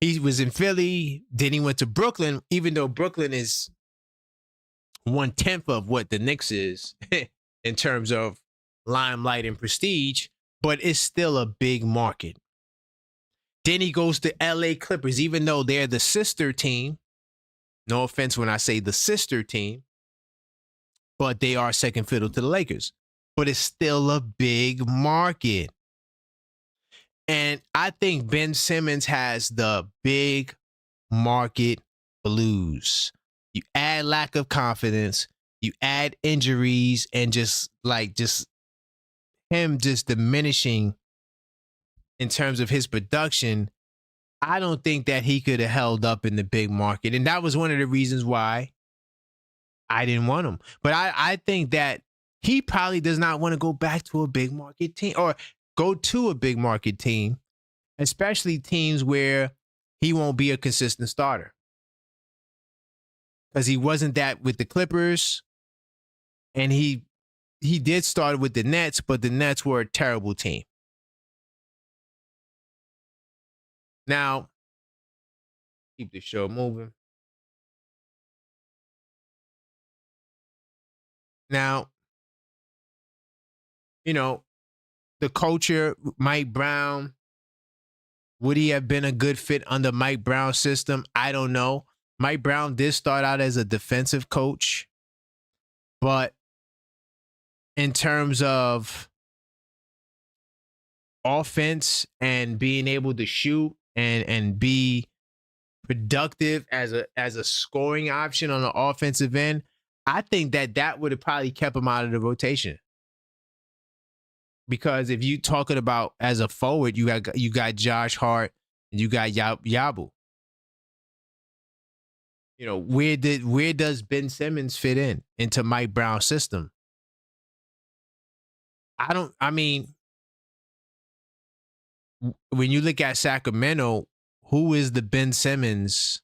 he was in Philly, then he went to Brooklyn, even though Brooklyn is 1/10 of what the Knicks is in terms of limelight and prestige, but it's still a big market. Then he goes to LA Clippers, even though they're the sister team. No offense when I say the sister team, but they are second fiddle to the Lakers. But it's still a big market. And I think Ben Simmons has the big market blues. You add lack of confidence, you add injuries, and just him just diminishing in terms of his production. I don't think that he could have held up in the big market. And that was one of the reasons why I didn't want him. But I think that he probably does not want to go back to a big market team or go to a big market team, especially teams where he won't be a consistent starter. Because he wasn't that with the Clippers. And he did start with the Nets, but the Nets were a terrible team. Now, keep the show moving. Now, you know, the culture, Mike Brown, would he have been a good fit under Mike Brown's system? I don't know. Mike Brown did start out as a defensive coach, but in terms of offense and being able to shoot and be productive as a scoring option on the offensive end, I think that would have probably kept him out of the rotation. Because if you talking about as a forward, you got Josh Hart and you got Yabu. You know, where does Ben Simmons fit into Mike Brown's system? I mean, when you look at Sacramento, who is the Ben Simmons?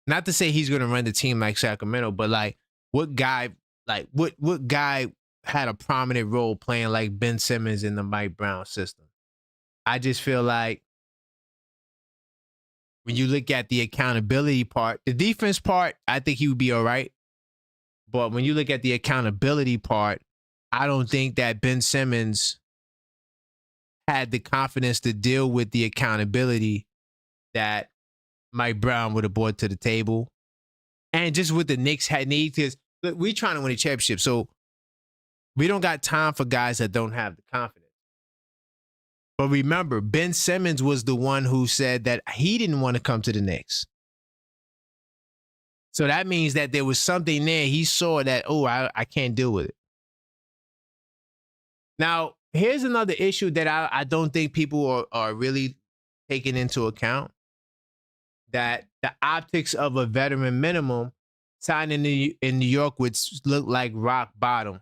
Not to say he's going to run the team like Sacramento, but like what guy had a prominent role playing like Ben Simmons in the Mike Brown system? I just feel like when you look at the accountability part, the defense part, I think he would be all right. But when you look at the accountability part, I don't think that Ben Simmons had the confidence to deal with the accountability that Mike Brown would have brought to the table. And just what the Knicks had need, because we're trying to win a championship. So we don't got time for guys that don't have the confidence. But remember, Ben Simmons was the one who said that he didn't want to come to the Knicks. So that means that there was something there. He saw that, I can't deal with it. Now, here's another issue that I don't think people are really taking into account. That the optics of a veteran minimum signed in New York would look like rock bottom.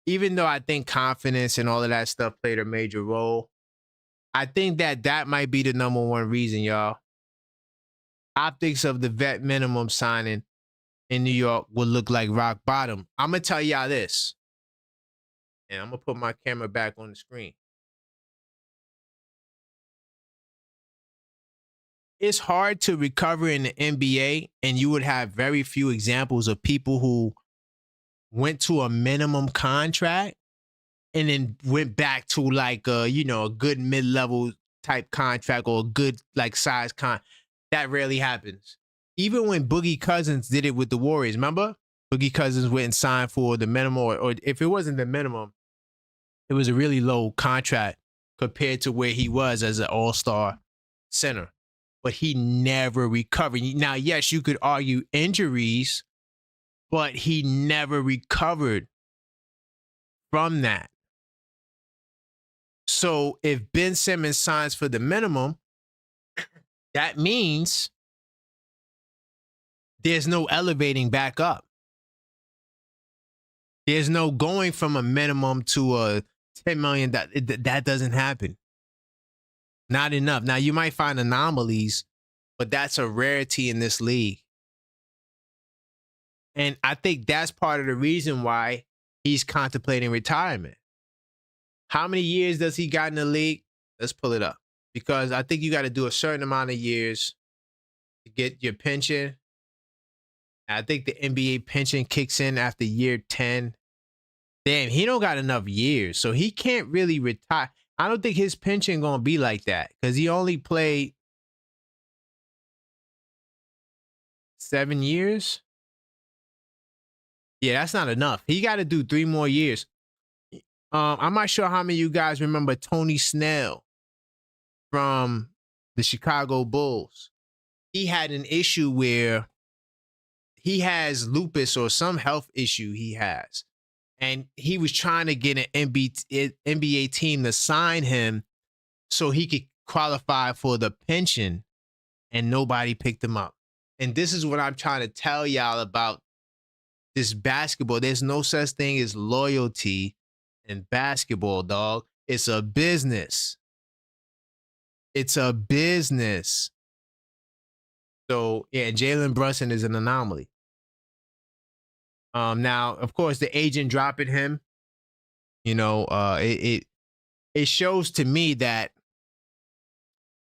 Even though I think confidence and all of that stuff played a major role, I think that might be the number one reason, y'all. Optics of the vet minimum signing in New York would look like rock bottom. I'm going to tell y'all this, and I'm going to put my camera back on the screen. It's hard to recover in the NBA, and you would have very few examples of people who went to a minimum contract and then went back to like a good mid-level type contract or a good like size that rarely happens. Even when Boogie Cousins did it with the Warriors, remember? Boogie Cousins went and signed for the minimum, or if it wasn't the minimum, it was a really low contract compared to where he was as an all-star center. But he never recovered. Now, yes, you could argue injuries, but he never recovered from that. So if Ben Simmons signs for the minimum, that means there's no elevating back up. There's no going from a minimum to a $10 million. That doesn't happen. Not enough. Now, you might find anomalies, but that's a rarity in this league. And I think that's part of the reason why he's contemplating retirement. How many years does he got in the league? Let's pull it up. Because I think you got to do a certain amount of years to get your pension. And I think the NBA pension kicks in after year 10. Damn, he don't got enough years. So he can't really retire. I don't think his pension going to be like that because he only played 7 years. Yeah, that's not enough. He got to do 3 more years. I'm not sure how many of you guys remember Tony Snell from the Chicago Bulls. He had an issue where he has lupus or some health issue he has. And he was trying to get an NBA team to sign him so he could qualify for the pension, and nobody picked him up. And this is what I'm trying to tell y'all about this basketball. There's no such thing as loyalty in basketball, dog. It's a business. It's a business. So yeah, Jalen Brunson is an anomaly. Now, of course, the agent dropping him, it shows to me that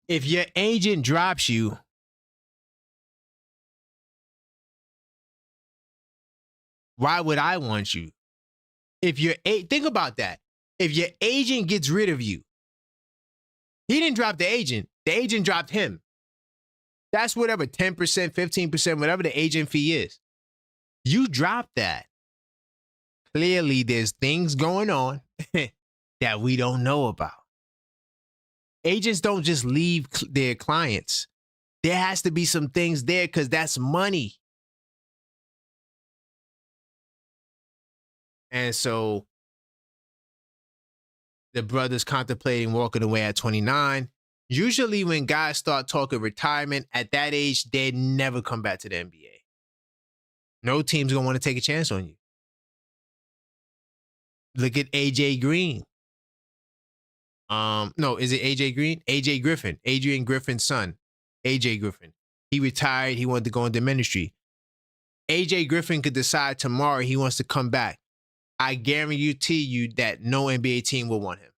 if your agent drops you, why would I want you? Think about that. If your agent gets rid of you, he didn't drop the agent dropped him. That's whatever, 10%, 15%, whatever the agent fee is. You drop that. Clearly, there's things going on that we don't know about. Agents don't just leave their clients. There has to be some things there because that's money. And so the brother's contemplating walking away at 29. Usually when guys start talking retirement at that age, they never come back to the NBA. No team's going to want to take a chance on you. Look at AJ Green. No, is it AJ Green? AJ Griffin, Adrian Griffin's son, AJ Griffin. He retired. He wanted to go into ministry. AJ Griffin could decide tomorrow he wants to come back. I guarantee you that no NBA team will want him.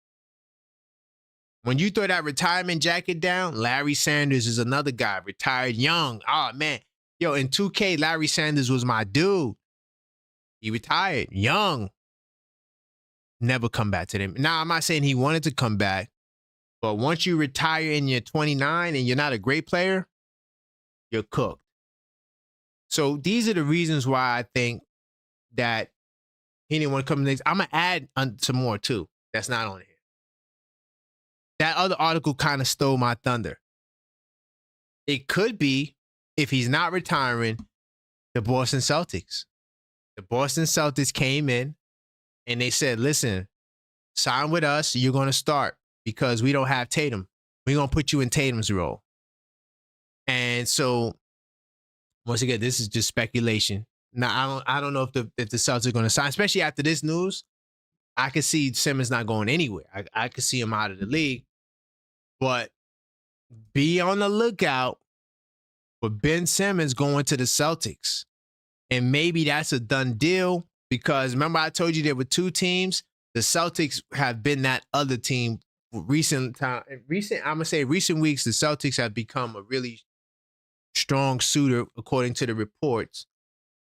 When you throw that retirement jacket down, Larry Sanders is another guy, retired young. Oh, man. Yo, in 2K, Larry Sanders was my dude. He retired young. Never come back to them. Now, I'm not saying he wanted to come back, but once you retire and you're 29 and you're not a great player, you're cooked. So these are the reasons why I think that he didn't want to come next. I'm going to add some more, too. That's not on here. That other article kind of stole my thunder. It could be, if he's not retiring, the Boston Celtics. The Boston Celtics came in and they said, listen, sign with us. You're going to start because we don't have Tatum. We're going to put you in Tatum's role. And so, once again, this is just speculation. Now, I don't know if the Celtics are going to sign, especially after this news. I could see Simmons not going anywhere. I could see him out of the league. But be on the lookout for Ben Simmons going to the Celtics. And maybe that's a done deal because remember I told you there were two teams. The Celtics have been that other team for recent weeks. The Celtics have become a really strong suitor, according to the reports,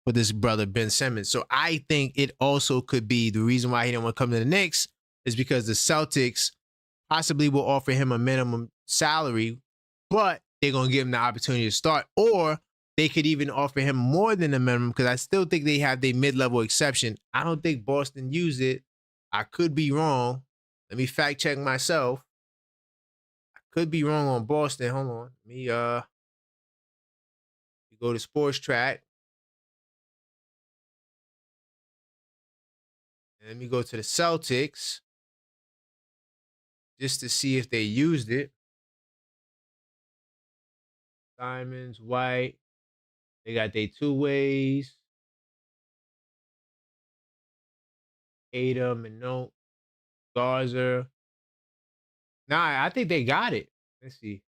for this brother Ben Simmons. So I think it also could be the reason why he didn't want to come to the Knicks is because the Celtics possibly will offer him a minimum salary, but they're going to give him the opportunity to start. Or they could even offer him more than the minimum because I still think they have their mid-level exception. I don't think Boston used it. I could be wrong. Let me fact check myself. I could be wrong on Boston. Hold on. Let me go to Sports Track. And let me go to the Celtics just to see if they used it. Simons, White. They got their two ways. Tatum and no Garza. Nah, I think they got it. Let's see.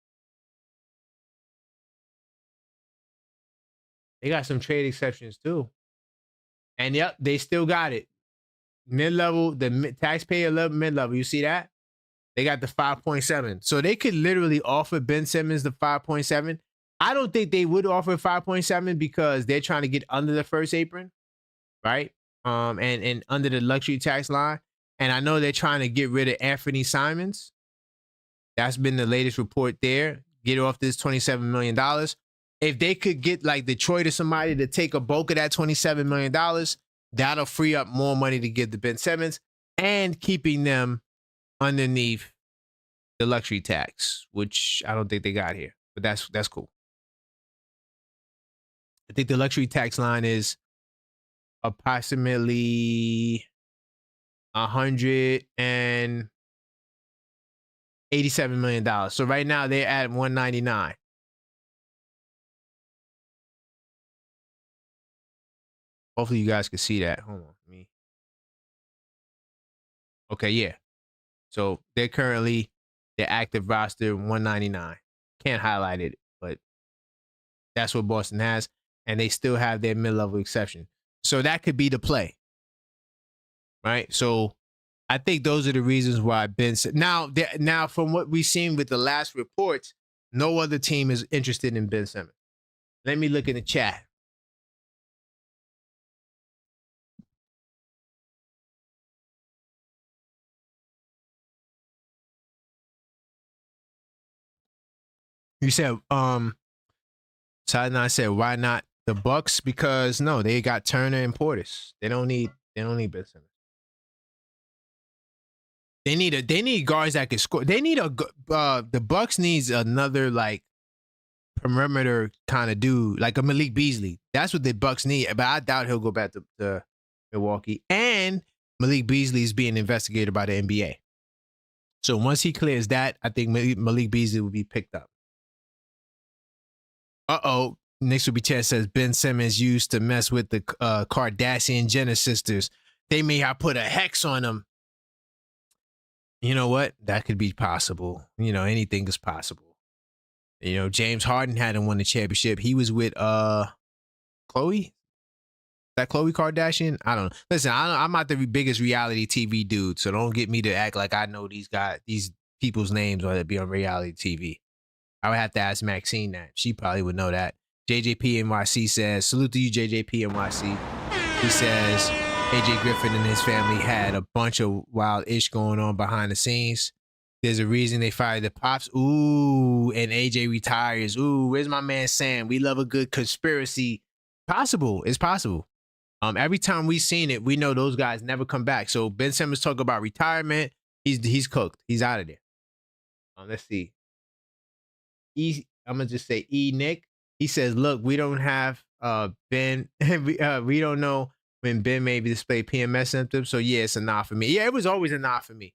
They got some trade exceptions too. And yep, they still got it. Mid-level, the taxpayer level, mid-level. You see that? They got the 5.7. So they could literally offer Ben Simmons the 5.7. I don't think they would offer 5.7 because they're trying to get under the first apron, right? And under the luxury tax line. And I know they're trying to get rid of Anthony Simons. That's been the latest report there. Get off this $27 million. If they could get like Detroit or somebody to take a bulk of that $27 million, that'll free up more money to give to Ben Simmons and keeping them underneath the luxury tax, which I don't think they got here, but that's cool. I think the luxury tax line is approximately 100 and $87 million. So right now they're at 199. Hopefully you guys can see that. Hold on, me. Okay, yeah. So they're currently their active roster 199. Can't highlight it, but that's what Boston has, and they still have their mid-level exception. So that could be the play, right? So I think those are the reasons why Ben. Now from what we've seen with the last reports, no other team is interested in Ben Simmons. Let me look in the chat. You said, Side said, why not the Bucks? Because no, they got Turner and Portis. They don't need Ben Simmons. They need guards that can score. They need the Bucks needs another like perimeter kind of dude, like a Malik Beasley. That's what the Bucks need. But I doubt he'll go back to Milwaukee. And Malik Beasley is being investigated by the NBA. So once he clears that, I think Malik Beasley will be picked up. Knicks will be chat says Ben Simmons used to mess with the Kardashian Jenner sisters. They may have put a hex on them. You know what? That could be possible. You know, anything is possible. You know, James Harden hadn't won the championship. He was with Khloe. That Khloe Kardashian? I don't know. Listen, I'm not the biggest reality TV dude, so don't get me to act like I know these people's names or to be on reality TV. I would have to ask Maxine that. She probably would know that. JJP NYC says, salute to you, JJP NYC. He says, AJ Griffin and his family had a bunch of wild ish going on behind the scenes. There's a reason they fired the Pops. Ooh, and AJ retires. Ooh, where's my man Sam? We love a good conspiracy. Possible. It's possible. Every time we've seen it, we know those guys never come back. So Ben Simmons talk about retirement. He's cooked. He's out of there. Let's see. I'm gonna just say Nick. He says, look, we don't have Ben. we don't know when Ben maybe display PMS symptoms. So yeah, it's a nod for me. Yeah, it was always a nod for me.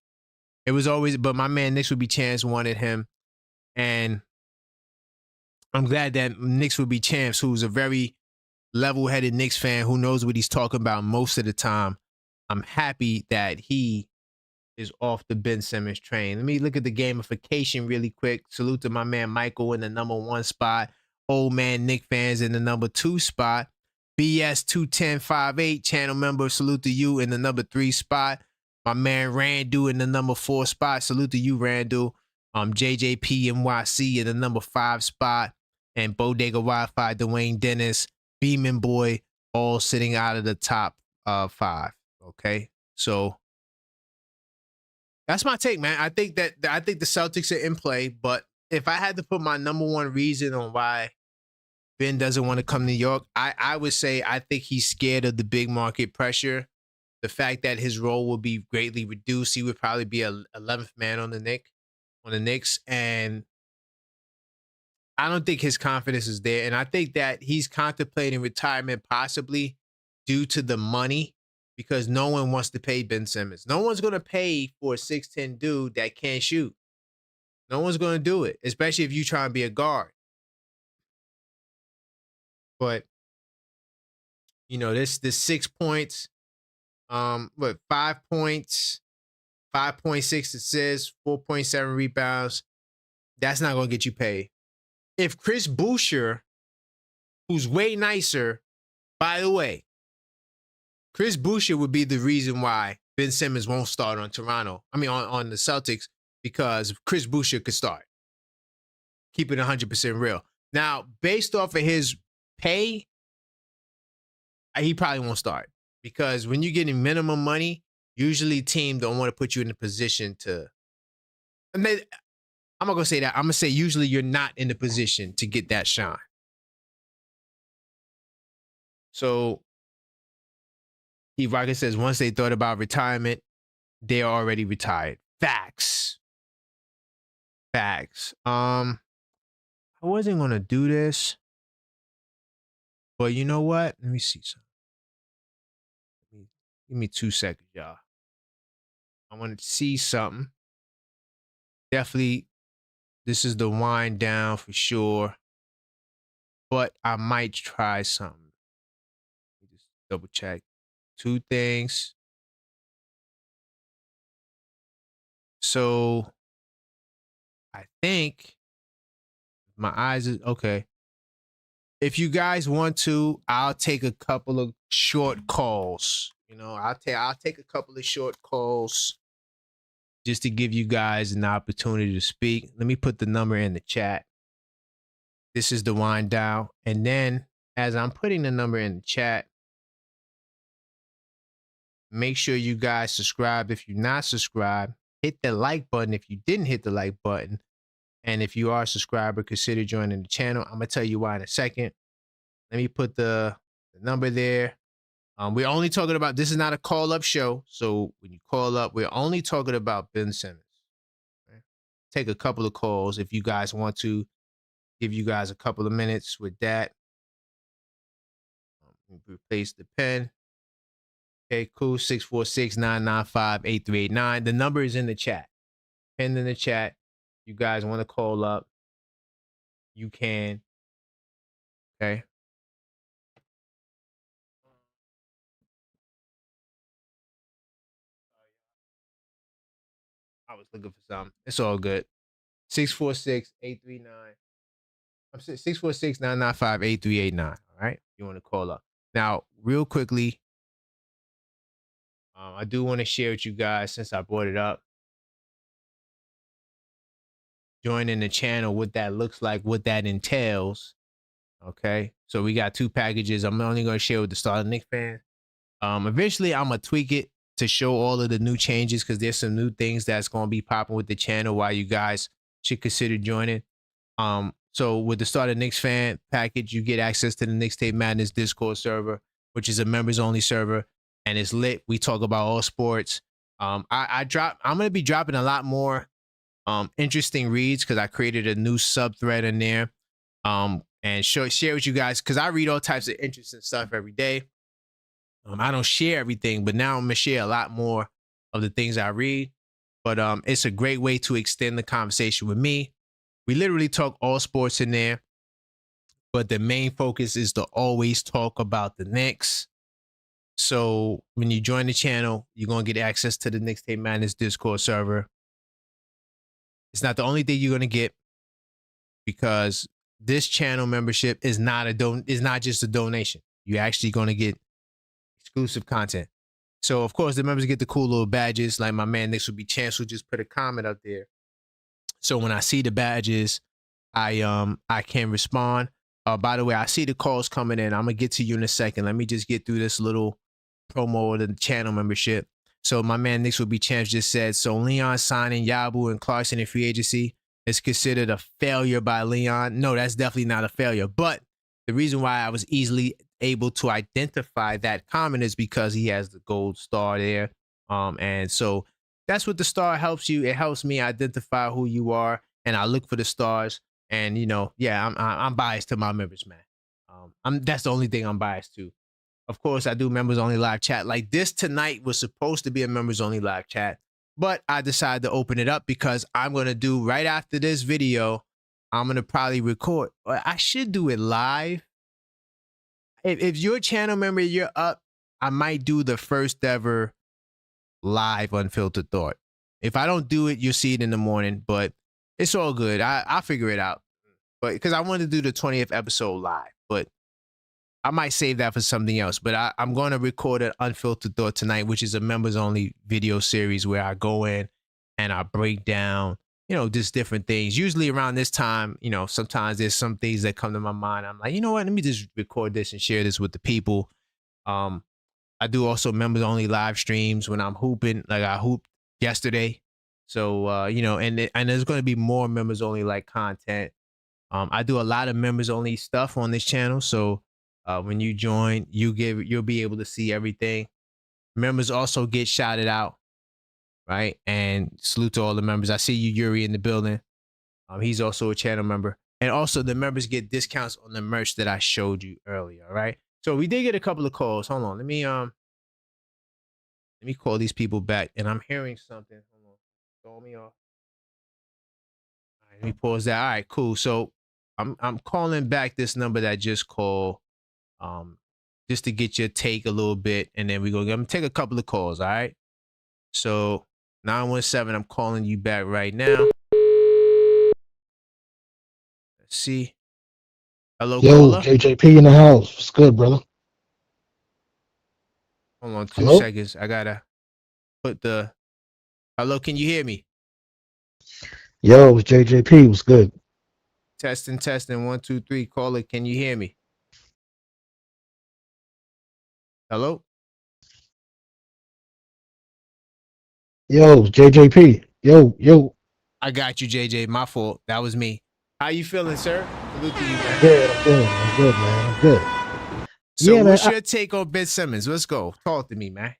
It was always, but my man Knicks would be Chance wanted him, and I'm glad that Knicks would be Chance, who's a very level-headed Knicks fan who knows what he's talking about most of the time. I'm happy that he is off the Ben Simmons train. Let me look at the gamification really quick. Salute to my man Michael in the number 1 spot. Old man Knick fans in the number 2 spot. BS21058 channel member, salute to you in the number 3 spot. My man Randall in the number 4 spot. Salute to you, Randall. JJPNYC in the number 5 spot. And Bodega Wi-Fi, Dwayne Dennis, Beeman Boy, all sitting out of the top 5. Okay, so that's my take, man. I think the Celtics are in play, but if I had to put my number 1 reason on why Ben doesn't want to come to New York, I would say I think he's scared of the big market pressure. The fact that his role will be greatly reduced. He would probably be a 11th man on the Knicks, and I don't think his confidence is there. And I think that he's contemplating retirement possibly due to the money, because no one wants to pay Ben Simmons. No one's going to pay for a 6'10" dude that can't shoot. No one's going to do it, especially if you try and be a guard. But, you know, this 6 points, 5 points, 5.6 assists, 4.7 rebounds, that's not going to get you paid. If Chris Boucher, who's way nicer, by the way, Chris Boucher would be the reason why Ben Simmons won't start on on the Celtics, because Chris Boucher could start. Keep it 100% real. Now, based off of his pay, he probably won't start, because when you're getting minimum money, usually teams don't want to put you in a position to. I'm not going to say that. I'm going to say usually you're not in the position to get that shine. So, Steve Rocket says once they thought about retirement, they're already retired. Facts. I wasn't going to do this, but you know what? Let me see something. Give me 2 seconds, y'all. I want to see something. Definitely, this is the wind down for sure. But I might try something. Let me just double check two things. So I think my eyes is okay. If you guys want to, I'll take a couple of short calls. I'll take a couple of short calls just to give you guys an opportunity to speak. Let me put the number in the chat. This is the wind down. And then as I'm putting the number in the chat, make sure you guys subscribe. If you're not subscribed, hit the like button if you didn't hit the like button. And if you are a subscriber, consider joining the channel. I'm going to tell you why in a second. Let me put the number there. We're only talking about, this is not a call-up show. So when you call up, we're only talking about Ben Simmons. Okay? Take a couple of calls if you guys want to. Give you guys a couple of minutes with that. Replace the pen. Okay, cool. 646-995-8389. The number is in the chat. Pinned in the chat. You guys want to call up, you can. Okay. I was looking for something. It's all good. 646-839. I'm 646-995-8389. All right. You want to call up. Now, real quickly, I do want to share with you guys, since I brought it up, joining the channel, what that looks like, what that entails. Okay. So we got two packages. I'm only going to share with the starting Knicks fans. Eventually, I'm going to tweak it to show all of the new changes because there's some new things that's going to be popping with the channel while you guys should consider joining. So with the Starter Knicks fan package, you get access to the Knicks Tape Madness Discord server, which is a members only server, and it's lit. We talk about all sports. I'm gonna be dropping a lot more interesting reads because I created a new sub thread in there. And share with you guys because I read all types of interesting stuff every day. I don't share everything, but now I'm gonna share a lot more of the things I read. But it's a great way to extend the conversation with me. We literally talk all sports in there, but the main focus is to always talk about the Knicks. So when you join the channel, you're gonna get access to the Knicks Tape Madness Discord server. It's not the only thing you're gonna get because this channel membership is not just a donation. You're actually gonna get exclusive content. So of course the members get the cool little badges, like my man Knicks will be Chance who just put a comment up there. So when I see the badges, I can respond. By the way, I see the calls coming in. I'm gonna get to you in a second. Let me just get through this little promo of the channel membership. So my man Knicks will be Chance just said, so Leon signing Yabu and Clarkson in free agency is considered a failure by Leon. No, that's definitely not a failure. But the reason why I was easily able to identify that comment is because he has the gold star there. And so that's what the star helps you. It helps me identify who you are, and I look for the stars. And yeah, I'm biased to my members, man. That's the only thing I'm biased to. Of course, I do members only live chat. Like this tonight was supposed to be a members only live chat, but I decided to open it up because I'm gonna do right after this video. I'm gonna probably record. I should do it live. If you're a channel member, you're up. I might do the first ever live unfiltered thought. If I don't do it, you'll see it in the morning, but it's all good. I'll figure it out. But because I wanted to do the 20th episode live, but I might save that for something else. But I'm going to record an unfiltered thought tonight, which is a members only video series where I go in and I break down, just different things. Usually around this time, sometimes there's some things that come to my mind. I'm like, you know what? Let me just record this and share this with the people. I do also members only live streams when I'm hooping, like I hooped yesterday. So, and there's going to be more members only like content. I do a lot of members only stuff on this channel. So when you join, you'll be able to see everything. Members also get shouted out, right? And salute to all the members. I see you, Yuri, in the building. He's also a channel member. And also the members get discounts on the merch that I showed you earlier, all right? So we did get a couple of calls. Hold on, let me call these people back. And I'm hearing something. Hold on, throw me off. Let me pause that. All right, cool. So I'm calling back this number that I just called, um, just to get your take a little bit, and then I'm gonna take a couple of calls. All right. So 917, I'm calling you back right now. Let's see. Hello, Yo, caller. JJP in the house. What's good, brother? Hold on two Hello? seconds. I gotta put the hello. Can you hear me? Yo, it's JJP. What's good? Testing, testing. 1, 2, 3. Caller, can you hear me? Hello. Yo, it's JJP. Yo. I got you, JJ. My fault. That was me. How you feeling, sir? Salute to you, I'm man. good. I'm good, man. I'm good. So, Yeah, man. what's your take on Ben Simmons? Let's go. Talk to me, man.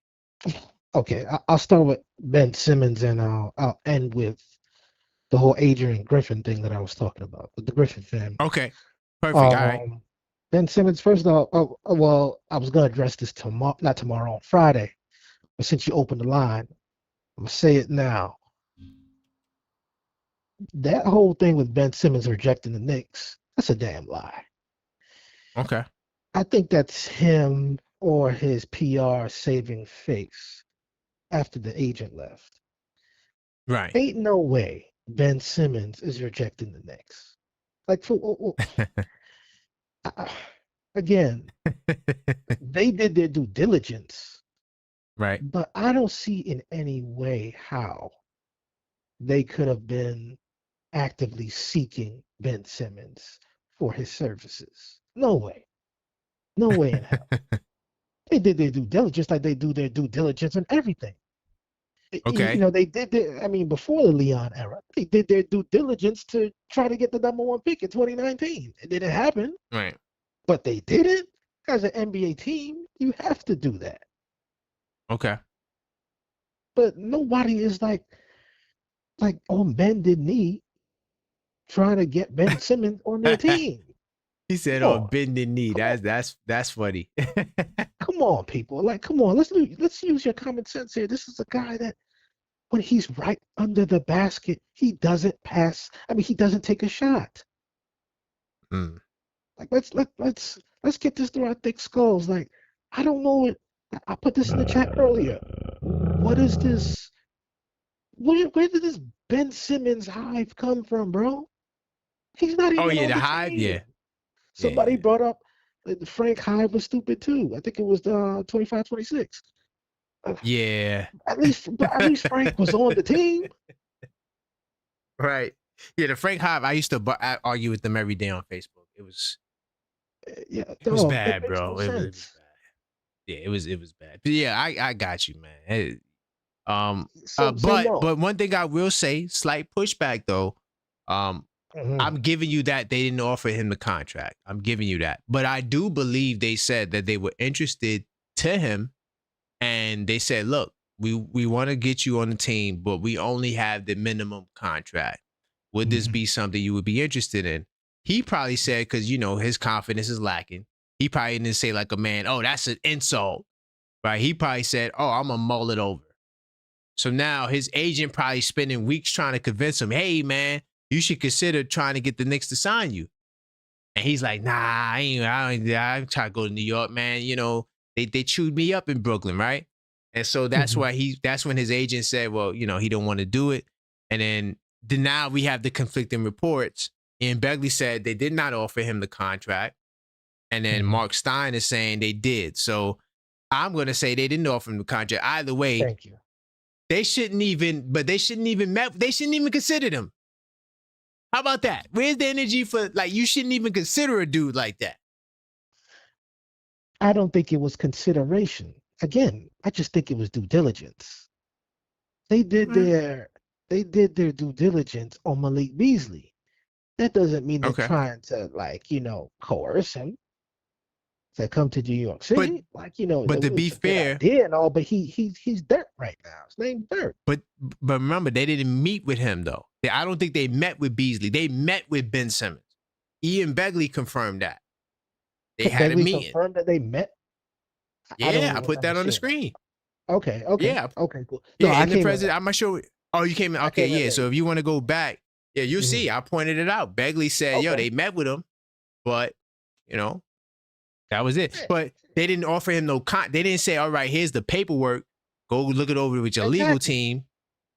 Okay, I'll start with Ben Simmons and I'll end with the whole Adrian Griffin thing that I was talking about, with the Griffin family. Okay. Perfect. All right. Um, Ben Simmons, first off, well, I was going to address this tomorrow, not tomorrow, on Friday, but since you opened the line, I'm going to say it now. That whole thing with Ben Simmons rejecting the Knicks, that's a damn lie. Okay. I think that's him or his PR saving face after the agent left. Right. Ain't no way Ben Simmons is rejecting the Knicks. Like, uh, again, they did their due diligence, Right. but I don't see in any way how they could have been actively seeking Ben Simmons for his services. No way. No way in hell. They did their due diligence like they do their due diligence on everything. Okay. They did I mean, before the Leon era, they did their due diligence to try to get the number one pick in 2019. It didn't happen, Right. but they did it. As an NBA team, you have to do that. Okay. But nobody is like on bended knee trying to get Ben Simmons on their team. He said, Come "Oh, on, bending knee." come on, That's funny. come on, people. Like, come on, let's use your common sense here. This is a guy that when he's right under the basket, he doesn't pass. I mean, he doesn't take a shot. Mm. Like let's get this through our thick skulls. Like I don't know it. I put this in the chat earlier. What is this? Where did this Ben Simmons hive come from, bro? He's not Oh even yeah, on the the hive. Yeah. team. Somebody Yeah. brought up that Frank Hive was stupid too. I think it was 25, 26. Yeah. At least Frank was on the team. Right. Yeah, the Frank Hive. I used to argue with them every day on Facebook. Yeah, It was dog. It bad, makes no bro. It was sense. bad. Yeah, it was bad. But yeah, I got you, man. So But no. one thing I will say, slight pushback though. Um, Mhm, I'm giving you that they didn't offer him the contract. I'm giving you that. But I do believe they said that they were interested to him, and they said, "Look, we want to get you on the team, but we only have the minimum contract. Would this mhm, be something you would be interested in?" He probably said, because his confidence is lacking. He probably didn't say like a man, "Oh, that's an insult," right? He probably said, "Oh, I'm gonna mull it over." So now his agent probably spending weeks trying to convince him, "Hey, man, you should consider trying to get the Knicks to sign you." And he's like, "Nah, I'm trying to go to New York, man. They chewed me up in Brooklyn, right?" And so mhm, that's when his agent said, "Well, he don't want to do it." And then now we have the conflicting reports. And Begley said they did not offer him the contract, and then mhm. Mark Stein is saying they did. So I'm going to say they didn't offer him the contract. Either way, Thank you. they shouldn't even. But they shouldn't even consider him. How about that? Where's the energy for like you shouldn't even consider a dude like that? I don't think it was consideration. Again, I just think it was due diligence. They did Mm, their they did their due diligence on Malik Beasley. That doesn't mean they're okay. trying to coerce him to come to New York But City. but to be It's a good fair, idea and all, but he's Dirt right now. His name's Dirt. but but remember they didn't meet with him though. I don't think they met with Beasley. They met with Ben Simmons. Ian Begley confirmed that they had a Begley meeting. confirmed that they met. I don't Yeah, I even put remember that on the seeing that. screen. Okay, okay, Yeah, okay, cool. No, yeah. I In the came in president, late. I'm not sure. Oh, you came in. I Okay, came in yeah. So late. if you want to go back, Yeah, you Mhm. see, I pointed it out. Begley said, "Yo, Okay. they met with him, but you know that was it. Yeah, But they didn't offer him no They didn't say, all right, here's the paperwork. Go look it over with your legal exactly. team."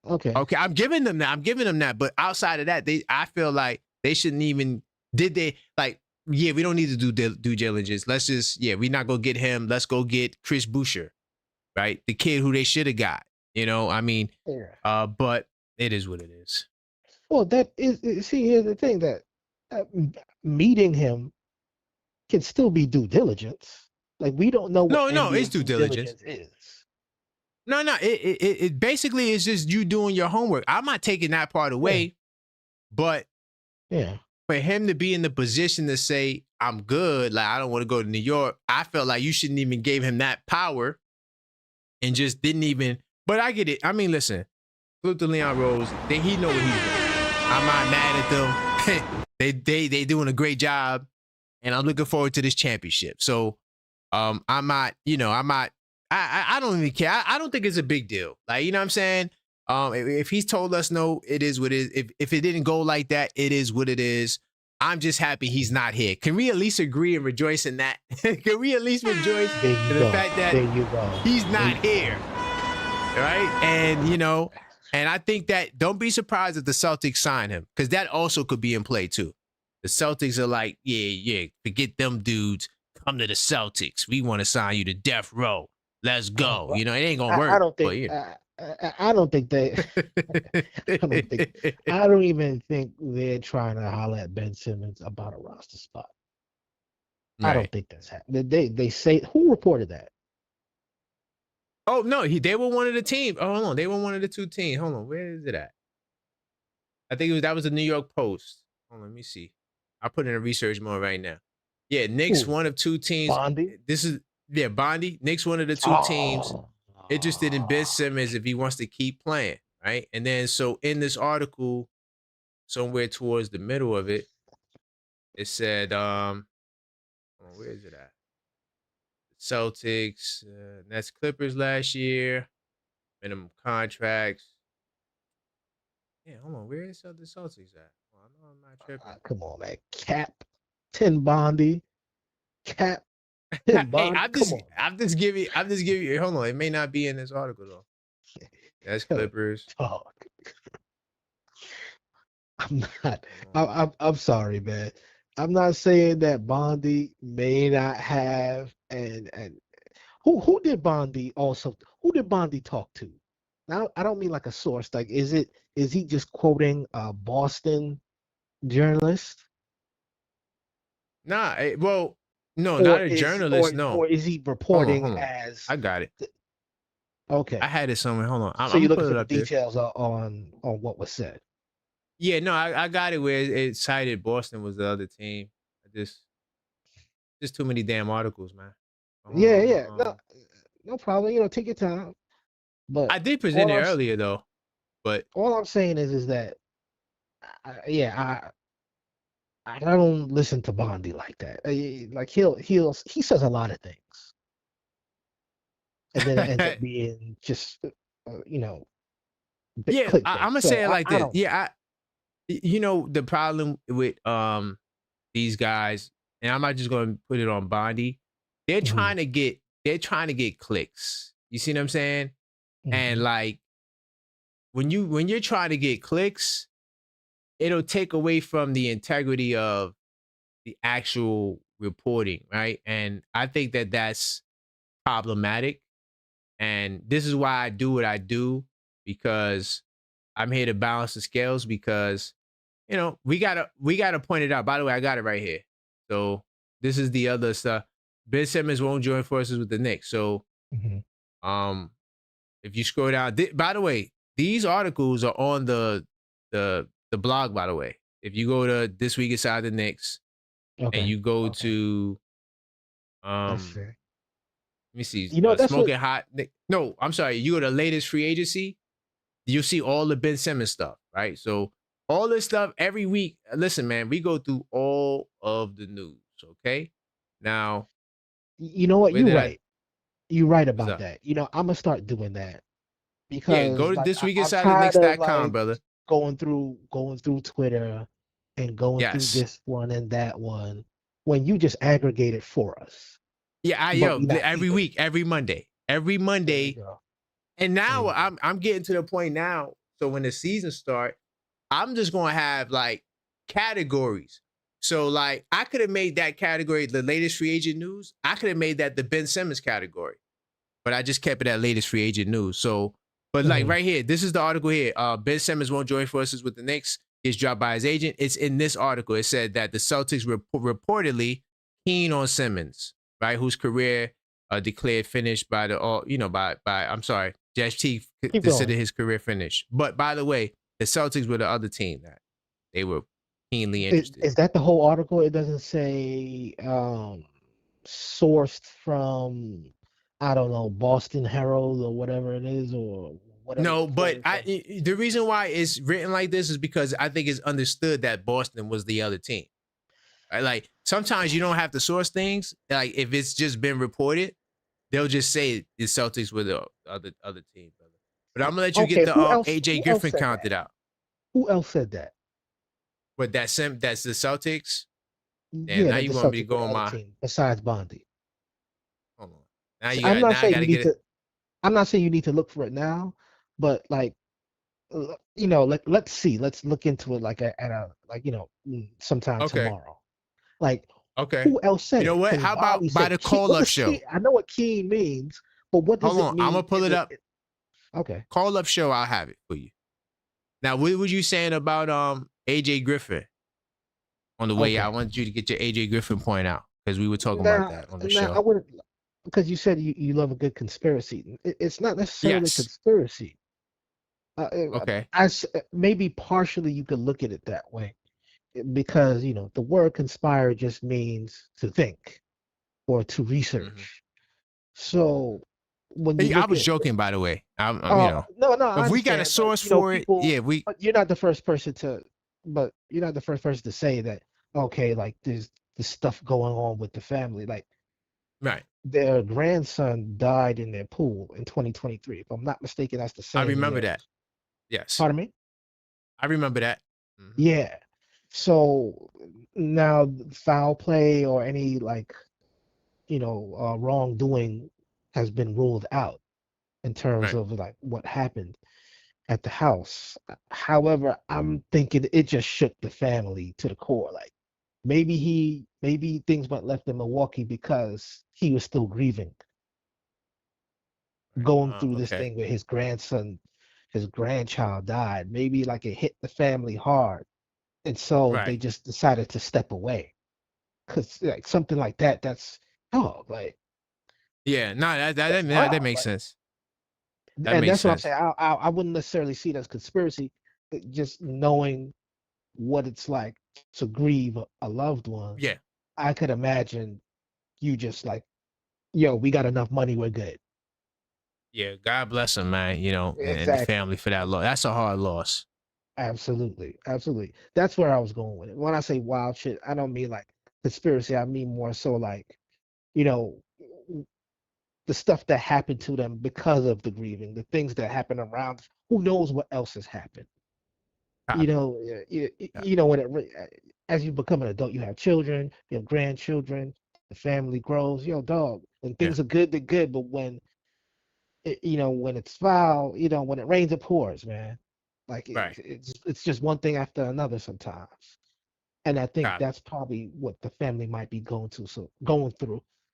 Okay. Okay, I'm giving them that. I'm giving them that. But outside of that, I feel like they shouldn't even. Did they like? Yeah, we don't need to do due diligence. Let's just, yeah, we're not gonna get him. Let's go get Chris Boucher, right? The kid who they should have got. I mean, Yeah. but it is what it is. Well, that is. See, here's the thing that meeting him can still be due diligence. Like we don't know what No, no, it's NBA due due diligence. diligence is. No, no, it basically is just you doing your homework. I'm not taking that part Yeah. away, but Yeah. for him to be in the position to say, I'm good, like I don't want to go to New York, I felt like you shouldn't even give him that power and just didn't even. But I get it. I mean, listen, Flip to Leon Rose, he know what he's doing. I'm not mad at them. they doing a great job, and I'm looking forward to this championship. So I'm not, I'm not. I don't even care. I don't think it's a big deal. Like, you know what I'm saying? If he's told us no, it is what it is. If it didn't go like that, it is what it is. I'm just happy he's not here. Can we at least agree and rejoice in that? Can we at least rejoice There you in the go. fact that There you go. he's not here? Right? And and I think that don't be surprised if the Celtics sign him, because that also could be in play too. The Celtics are like, yeah, forget them dudes. Come to the Celtics. We want to sign you to death row. Let's go. Well, It ain't gonna I work, don't but think. I don't think they. I don't think. I don't even think they're trying to holler at Ben Simmons about a roster spot. I Right. don't think that's happening. They say who reported that? Oh no, they were one of the teams. Oh, hold on, they were one of the two teams. Hold on, where is it at? I think that was the New York Post. Hold on, let me see. I put in a research mode right now. Yeah, Knicks, Who? one of two teams. Bondi? This is Bondi. Knicks, one of the two teams Oh. interested in Ben Simmons if he wants to keep playing, right? And then so in this article, somewhere towards the middle of it, it said, where is it at? Celtics, Nets, Clippers last year, minimum contracts. Yeah, hold on, where is the Celtics at? Well, I know I'm not tripping. Come on, man. Cap 10 Bondi. Cap 10 Hey, Bondi. Come on, I'm just giving you. Hold on, it may not be in this article though. That's man. Clippers. Dog. I'm not. I'm sorry, man. I'm not saying that Bondi may not have and who did Bondi also who did Bondi talk to? Now I don't mean like a source. Like is he just quoting a Boston journalist Nah, well, no, not a journalist. or No, is he hold reporting on. as I got it. I okay? had it somewhere. Hold on. I'm So gonna you're put looking for it the up there. details on what was said. Yeah, no, I got it where it cited Boston was the other team. I just too many damn articles, man. Hold Yeah, on. yeah. No, no problem. Take your time. But I did present all it I'm earlier though, but all I'm saying is that yeah, I don't listen to Bondi like that. Like he says a lot of things, and then it ends up being just yeah, I'm clickbait. gonna So say it like I this. don't. Yeah, the problem with these guys, and I'm not just gonna put it on Bondi. They're Mhm, trying to get clicks. You see what I'm saying? And mhm, like when you're trying to get clicks, it'll take away from the integrity of the actual reporting, right? And I think that that's problematic. And this is why I do what I do, because I'm here to balance the scales, because we gotta point it out. By the way, I got it right here. So this is the other stuff. Ben Simmons won't join forces with the Knicks. So mhm. um if you scroll down, by the way, these articles are on the blog. By the way, if you go to This Week Inside the Knicks and Okay, you go okay, to that's um fair. let me see, That's what. Smoking Hot. No, I'm sorry. You go to latest free agency. You'll see all the Ben Simmons stuff, right? So all this stuff every week. Listen, man, we go through all of the news. Okay. Now, You know what? where You're did I? right. You're right What's about up? that. I'm gonna start doing that Yeah, because go to like I'm tired of thisweekinsidetheknicks.com, like brother. going through Twitter and going through Yes. this one and that one when you just aggregate it for us, Yeah, but we not every peeping it. week, every There you Monday, go. and There now you go. I'm getting to the point now. So when the season start, I'm just gonna have like categories. So like I could have made that category the latest free agent news. I could have made that the Ben Simmons category, but I just kept it at latest free agent news. So, but like Mhm. right here, this is the article here. Ben Simmons won't join forces with the Knicks. Is dropped by his agent. It's in this article. It said that the Celtics reportedly keen on Simmons, right? Whose career declared finished by the all, by I'm sorry, Jeff T Keep considered going. his career finished. But by the way, the Celtics were the other team that they were keenly interested. Is that the whole article? It doesn't say sourced from, I don't know, Boston Herald or whatever it is, or whatever No, but reporting from. the reason why it's written like this is because I think it's understood that Boston was the other team. Right? Like sometimes you don't have to source things. Like if it's just been reported, they'll just say the Celtics were the other team, brother. But I'm gonna let you get Okay, the who else? AJ Who else Griffin said that? counted out. Who else said that? But that's the Celtics. And Yeah, now that you the want me to Celtics were go the on other my team besides Bondi. hold on. Now So you I'm got not now I saying gotta you get need it. to. I'm not saying you need to look for it now, but like, let's see. Let's look into it like at a like sometime Okay. tomorrow. Like, Okay. who else You said know it? what? Because How about Bonnie by said the key. call What up does key? show? I know what key means, but what does Hold it on. I'm gonna mean pull in it the? up. Okay. Call up show, I'll have it for you. Now, what were you saying about AJ Griffin on the way out? I Okay. wanted you to get your AJ Griffin point out because we were talking about Now, that on the now I show. wouldn't, because you said you love a good conspiracy. It's not necessarily Yes. conspiracy. Okay. Maybe partially you could look at it that way, because the word conspire just means to think or to Hmm. research. So when you Hey, I look was at, joking, by the way. I'm no, no, I if we got a understand, but source for it, people, yeah, we but you're not the first person to, but you're not the first person to say that. Okay, like there's this stuff going on with the family, like right. their grandson died in their pool in 2023. If I'm not mistaken, that's the I same remember year. that. Yes, Pardon me? I remember that. Hmm. Yeah. So now foul play or any like, wrongdoing has been ruled out in terms Right. of like what happened at the house. However, I'm thinking it just shook the family to the core. Like maybe things went left in Milwaukee because he was still grieving, Right. going through this Okay. thing where his grandchild died. Maybe like it hit the family hard, and so they Right. just decided to step away. Cause like something like that, that's like Yeah. No, that's that wild. makes Like, sense. That and makes that's what I'm sense. saying. I wouldn't necessarily see it as conspiracy, just knowing what it's like to grieve a loved one. Yeah. I could imagine you just like, yo, we got enough money, we're good. Yeah. God bless him, man. And the Exactly. family for that loss. That's a hard loss. Absolutely. Absolutely. That's where I was going with it. When I say wild shit, I don't mean like conspiracy. I mean more so like, you know, the stuff that happened to them because of the grieving, the things that happen around. Who knows what else has happened? Copy. When as you become an adult, you have children, you have grandchildren, the family grows. Yo, dog, when Yeah. things are good, they're good. But when it's foul, when it rains, it pours, man. Like Right. it's just one thing after another sometimes. And I think Copy. that's probably what the family might be going through.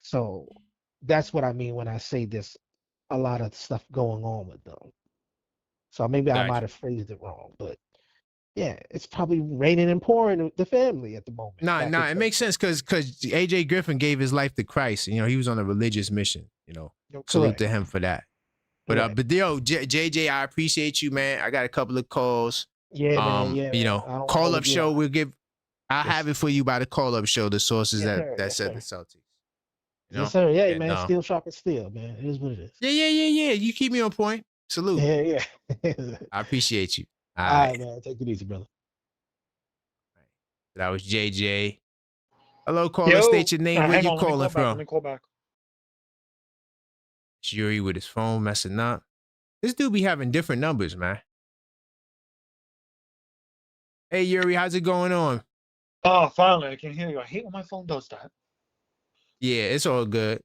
So that's what I mean when I say there's a lot of stuff going on with them. So maybe I might Got you. have phrased it wrong, but yeah, it's probably raining and pouring with the family at the moment No, back no, in it makes sense 2023. because AJ Griffin gave his life to Christ. He was on a religious mission. No, Salute correct, to him for that. correct. But yo, JJ, I appreciate you, man. I got a couple of calls. Yeah, man. Yeah, man. I don't want to Call up hold you show. up. I'll have Yes, it for you by the call up show. The sources yes, that sir. that Yes, said the sir. Celtics. Yes, sir. Yeah, And man. Steel sharp steel, man. It is what it is. yeah. You keep me on point. Salute. Yeah, yeah. I appreciate you. All All right. right, man. Take it easy, brother. That was JJ. Hello, caller. Yo, State your name. Where hang you on, let me calling call back. Let from? me call back. Yuri with his phone messing up. This dude be having different numbers, man. Hey Yuri, how's it going on? Oh, finally, I can hear you. I hate when my phone does that. Yeah, it's all good.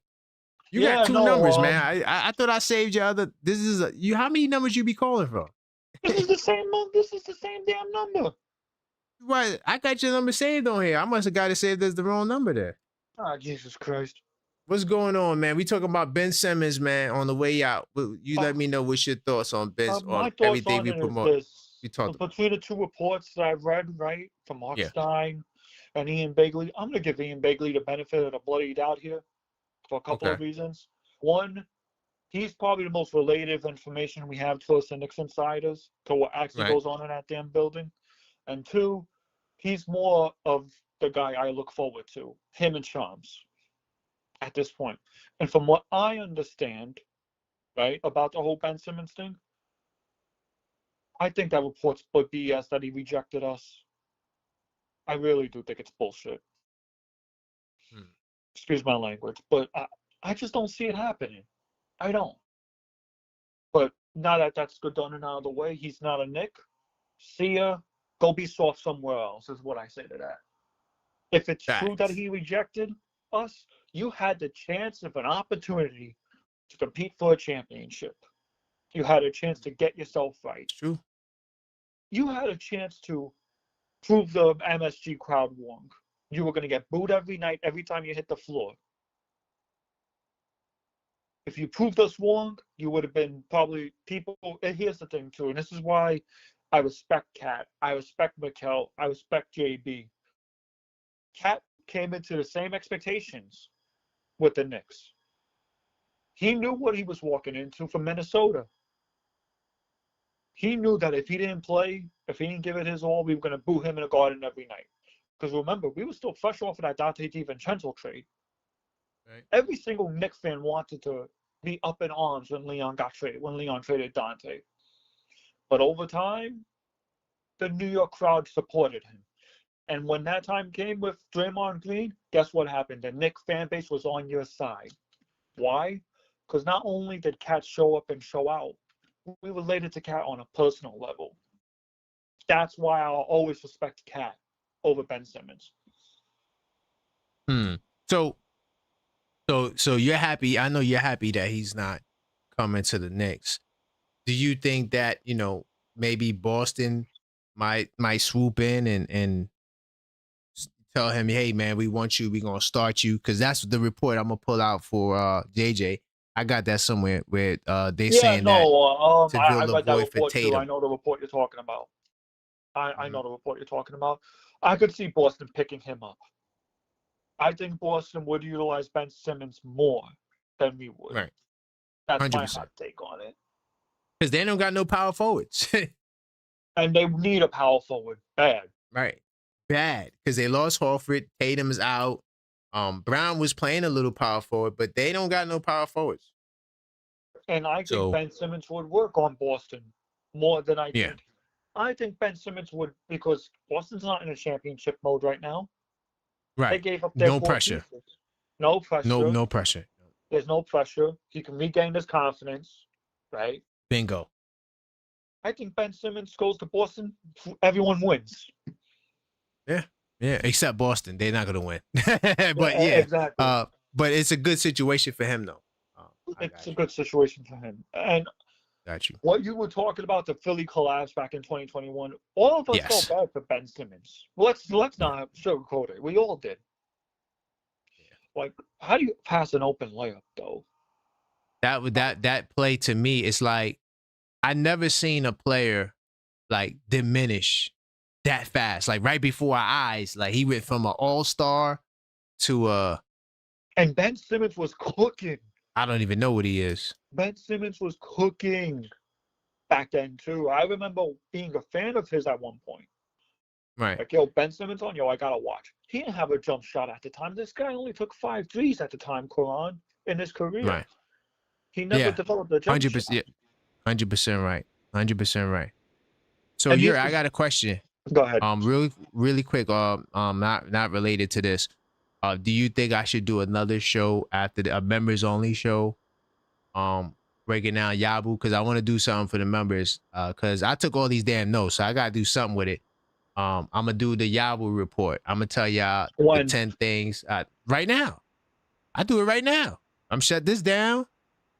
You got Yeah, two no, numbers, man. I thought I saved your other. This is you. How many numbers you be calling from? this is the same month. This is the same damn number. Why? I got your number saved on here. I must have got it saved as the wrong number there. Ah, Jesus Christ. What's going on, man? We talking about Ben Simmons, man, on the way out. You let Uh, me know what's your thoughts on Ben, my on thoughts everything on we it is promote. this. We talked about. Between the two reports that I've read, right, from Mark Yeah. Stein and Ian Begley, I'm going to give Ian Begley the benefit of the bloody doubt here for a couple Okay. of reasons. One, he's probably the most relative information we have to us, the Knicks insiders, to what actually Right. goes on in that damn building. And two, he's more of the guy I look forward to, him and Shams, at this point. And from what I understand, right, about the whole Ben Simmons thing, I think that report's BS that he rejected us. I really do think it's bullshit. Hmm. Excuse my language, but I just don't see it happening. I don't. But now that that's good done and out of the way, he's not a Nick. See ya. Go be soft somewhere else, is what I say to that. If it's true that Facts. he rejected us, you had the chance of an opportunity to compete for a championship. You had a chance to get yourself right. It's true. You had a chance to prove the MSG crowd wrong. You were going to get booed every night, every time you hit the floor. If you proved us wrong, you would have been probably people. And here's the thing, too, and this is why I respect Cat. I respect Mikel. I respect JB. Cat came into the same expectations with the Knicks. He knew what he was walking into from Minnesota. He knew that if he didn't play, if he didn't give it his all, we were going to boo him in the garden every night. Because remember, we were still fresh off of that Dante DiVincenzo trade. Right. Every single Knicks fan wanted to be up in arms when Leon got traded, when Leon traded Dante. But over time, the New York crowd supported him. And when that time came with Draymond Green, guess what happened? The Knicks fan base was on your side. Why? Because not only did Cat show up and show out, we related to Cat on a personal level. That's why I'll always respect Cat over Ben Simmons. Hmm. So you're happy. I know you're happy that he's not coming to the Knicks. Do you think that, maybe Boston might swoop in and tell him, hey man, we want you, we gonna start you? Because that's the report I'm gonna pull out for JJ. I got that somewhere where they Yeah, saying that no, to I fill the read that void for report too. I Tatum. know the report you're talking about. I Mhm. know the report you're talking about. I could see Boston picking him up. I think Boston would utilize Ben Simmons more than we would. Right. That's my 100%. hot take on it. Because they don't got no power forwards. And they need a power forward bad. Right. Bad. Because they lost Horford. Tatum's out. Brown was playing a little power forward, but they don't got no power forwards. And I think So Ben Simmons would work on Boston more than I yeah. think. I think Ben Simmons would, because Boston's not in a championship mode right now. They Right. gave up their No core pressure. pieces. No pressure. No pressure. There's no pressure. He can regain his confidence, right? Bingo. I think Ben Simmons goes to Boston, everyone wins. Yeah. Yeah. Except Boston. They're not gonna win. But Yeah, yeah. exactly. But it's a good situation for him though. I It's got a you. good situation for him. And Got you. what you were talking about, the Philly collapse back in 2021, all of us felt Yes. bad for Ben Simmons. Let's Yeah. not sugarcoat it. We all did. Yeah. Like, how do you pass an open layup though? That play to me is like I never seen a player like diminish that fast. Like right before our eyes. Like he went from an all-star to And Ben Simmons was cooking. I don't even know what he is. Ben Simmons was cooking back then too. I remember being a fan of his at one point. Right. Like, yo, Ben Simmons on, yo, I gotta watch. He didn't have a jump shot at the time. This guy only took 5 threes at the time, Quran, in his career. Right. He never Yeah. developed a jump shot. 100%. 100% right. 100% right. So And I got a question. go ahead. Really quick. Not related to this. Do you think I should do another show after a members only show? Breaking down Yabu because I want to do something for the members. Because I took all these damn notes, so I gotta do something with it. I'm gonna do the Yahoo report. I'm gonna tell y'all the When 10 things right now. I do it right now. I'm shut this down,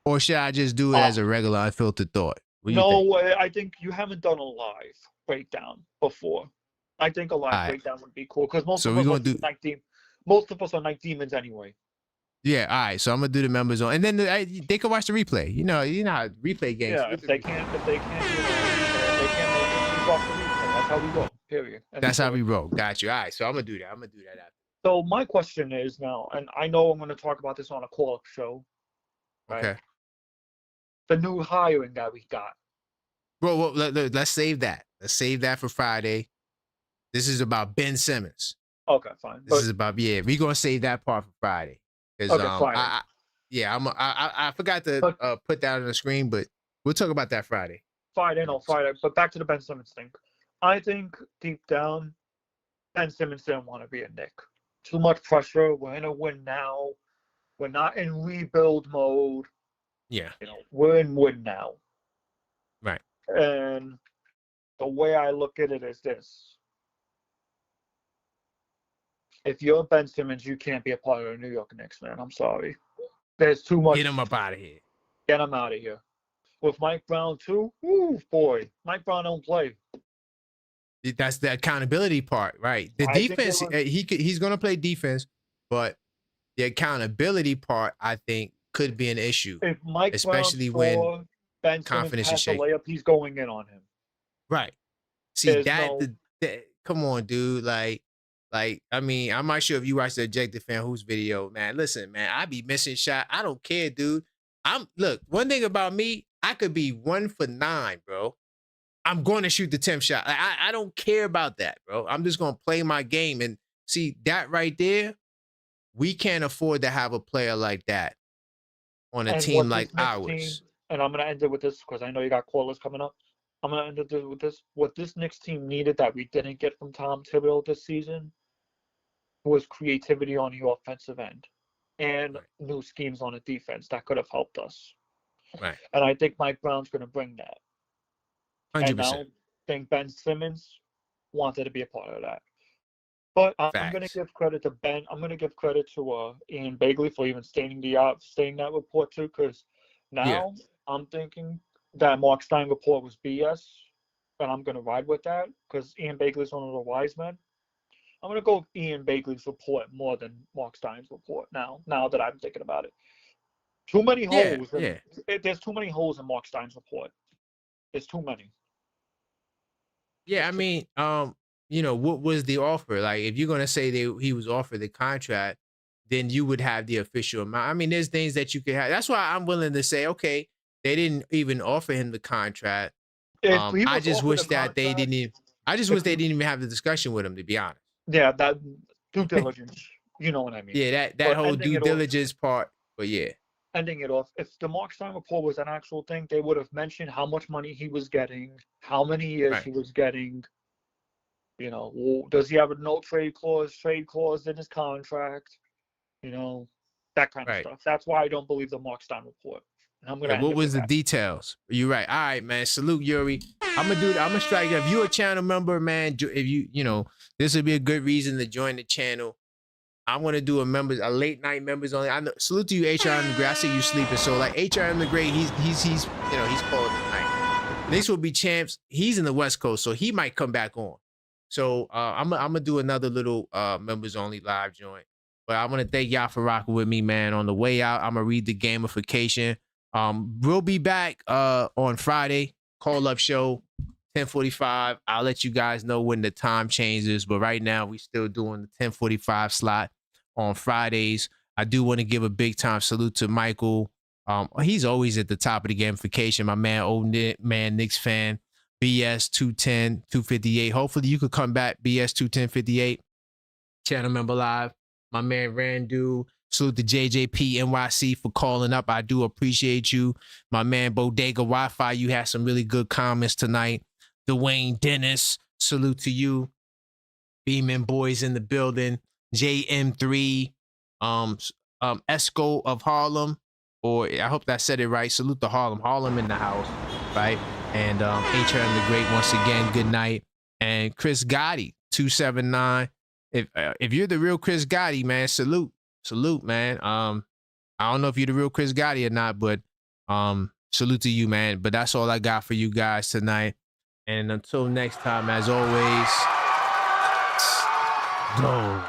or should I just do it as a regular unfiltered thought? What do you think? no, I think you haven't done a live breakdown before. I think a live All right. breakdown would be cool because most So of we're us gonna are do. most of us are night demons anyway. Yeah, all right. So I'm gonna do the members on, and then they can watch the replay. You know how replay games. Yeah, if they can't, you know, if they can't make it, we watch the replay. That's how we go. Period. That's how we roll. Got you. All right. So I'm gonna do that. I'm gonna do that after. So my question is now, and I know I'm going to talk about this on a call-up show. Right? Okay. The new hiring that we got. Bro, well, let's save that. Let's save that for Friday. This is about Ben Simmons. Okay, fine. This is about we're gonna save that part for Friday. Because Friday. I forgot to put that on the screen, but we'll talk about that Friday. Friday. But back to the Ben Simmons thing. I think deep down, Ben Simmons didn't want to be a Knick. Too much pressure. We're in a win now. We're not in rebuild mode. Yeah. You know, we're in win now. Right. And the way I look at it is this. If you're Ben Simmons, you can't be a part of the New York Knicks, man. I'm sorry. There's too much. Get him up out of here. Get him out of here. With Mike Brown, too, ooh, boy. Mike Brown don't play. That's the accountability part, right? The defense, he's going to play defense, but the accountability part, I think, could be an issue. If Mike especially Brown when Ben confidence Simmons is has a shaky. layup, he's going in on him. Right. See, There's come on, dude. Like, I mean, I'm not sure if you watched the Objective Fan Who's video, man. Listen, man, I be missing shot. I don't care, dude. Look, one thing about me, I could be 1 for 9, bro. I'm going to shoot the 10th shot. I don't care about that, bro. I'm just going to play my game. And see, that right there, we can't afford to have a player like that on a team like ours. And I'm going to end it with this because I know you got callers coming up. I'm going to end it with this. What this Knicks team needed that we didn't get from Tom Thibodeau this season was creativity on the offensive end and new schemes on the defense that could have helped us. Right. And I think Mike Brown's going to bring that. 100%. And I don't think Ben Simmons wanted to be a part of that. But I'm going to give credit to Ben. I'm going to give credit to Ian Bagley for even stating that report too, because now I'm thinking that Mark Stein report was BS, and I'm going to ride with that because Ian Bagley's one of the wise men. I'm going to go with Ian Bagley's report more than Mark Stein's report now that I'm thinking about it. Too many holes. There's too many holes in Mark Stein's report. There's too many. Yeah, I mean, you know, what was the offer? Like, if you're gonna say he was offered the contract, then you would have the official amount. I mean, there's things that you could have. That's why I'm willing to say, okay, they didn't even offer him the contract. I just wish that they didn't even. I just wish they didn't even have the discussion with him, to be honest. Yeah, that due diligence. You know what I mean? Yeah, that whole due diligence part. But yeah. Ending it off, if the Mark Stein report was an actual thing, they would have mentioned how much money he was getting, how many years he was getting. You know, does he have a no trade clause in his contract? You know, that kind of stuff. That's why I don't believe the Mark Stein report. And I'm gonna. What was the details? You're right. All right, man. Salute, Yuri. I'm gonna strike. If you're a channel member, man, if you know, this would be a good reason to join the channel. I'm gonna do a late night members only. I know, salute to you, HRM the Great. I see you sleeping. So like HRM the Great, he's you know, he's calling tonight. Knicks will be champs. He's in the West Coast, so he might come back on. So I'm gonna do another little members only live joint. But I want to thank y'all for rocking with me, man. On the way out, I'm gonna read the gamification. We'll be back on Friday, call up show, 10:45. I'll let you guys know when the time changes. But right now, we still doing the 10:45 slot on Fridays. I do want to give a big time salute to Michael. He's always at the top of the gamification. My man, old man, Knicks fan, BS 210 258. Hopefully you could come back, BS 210 58. Channel member live. My man Randu. Salute to JJP NYC for calling up. I do appreciate you. My man Bodega Wi-Fi, you had some really good comments tonight. Dwayne Dennis, salute to you. Beeman Boys in the building. JM3, Esco of Harlem, or I hope that said it right. Salute to Harlem. Harlem in the house, right? And HRM the Great, once again, good night. And And Chris Gotti 279. If you're the real Chris Gotti, man, salute, man. I don't know if you're the real Chris Gotti or not, but salute to you, man. But that's all I got for you guys tonight. And until next time, as always, go.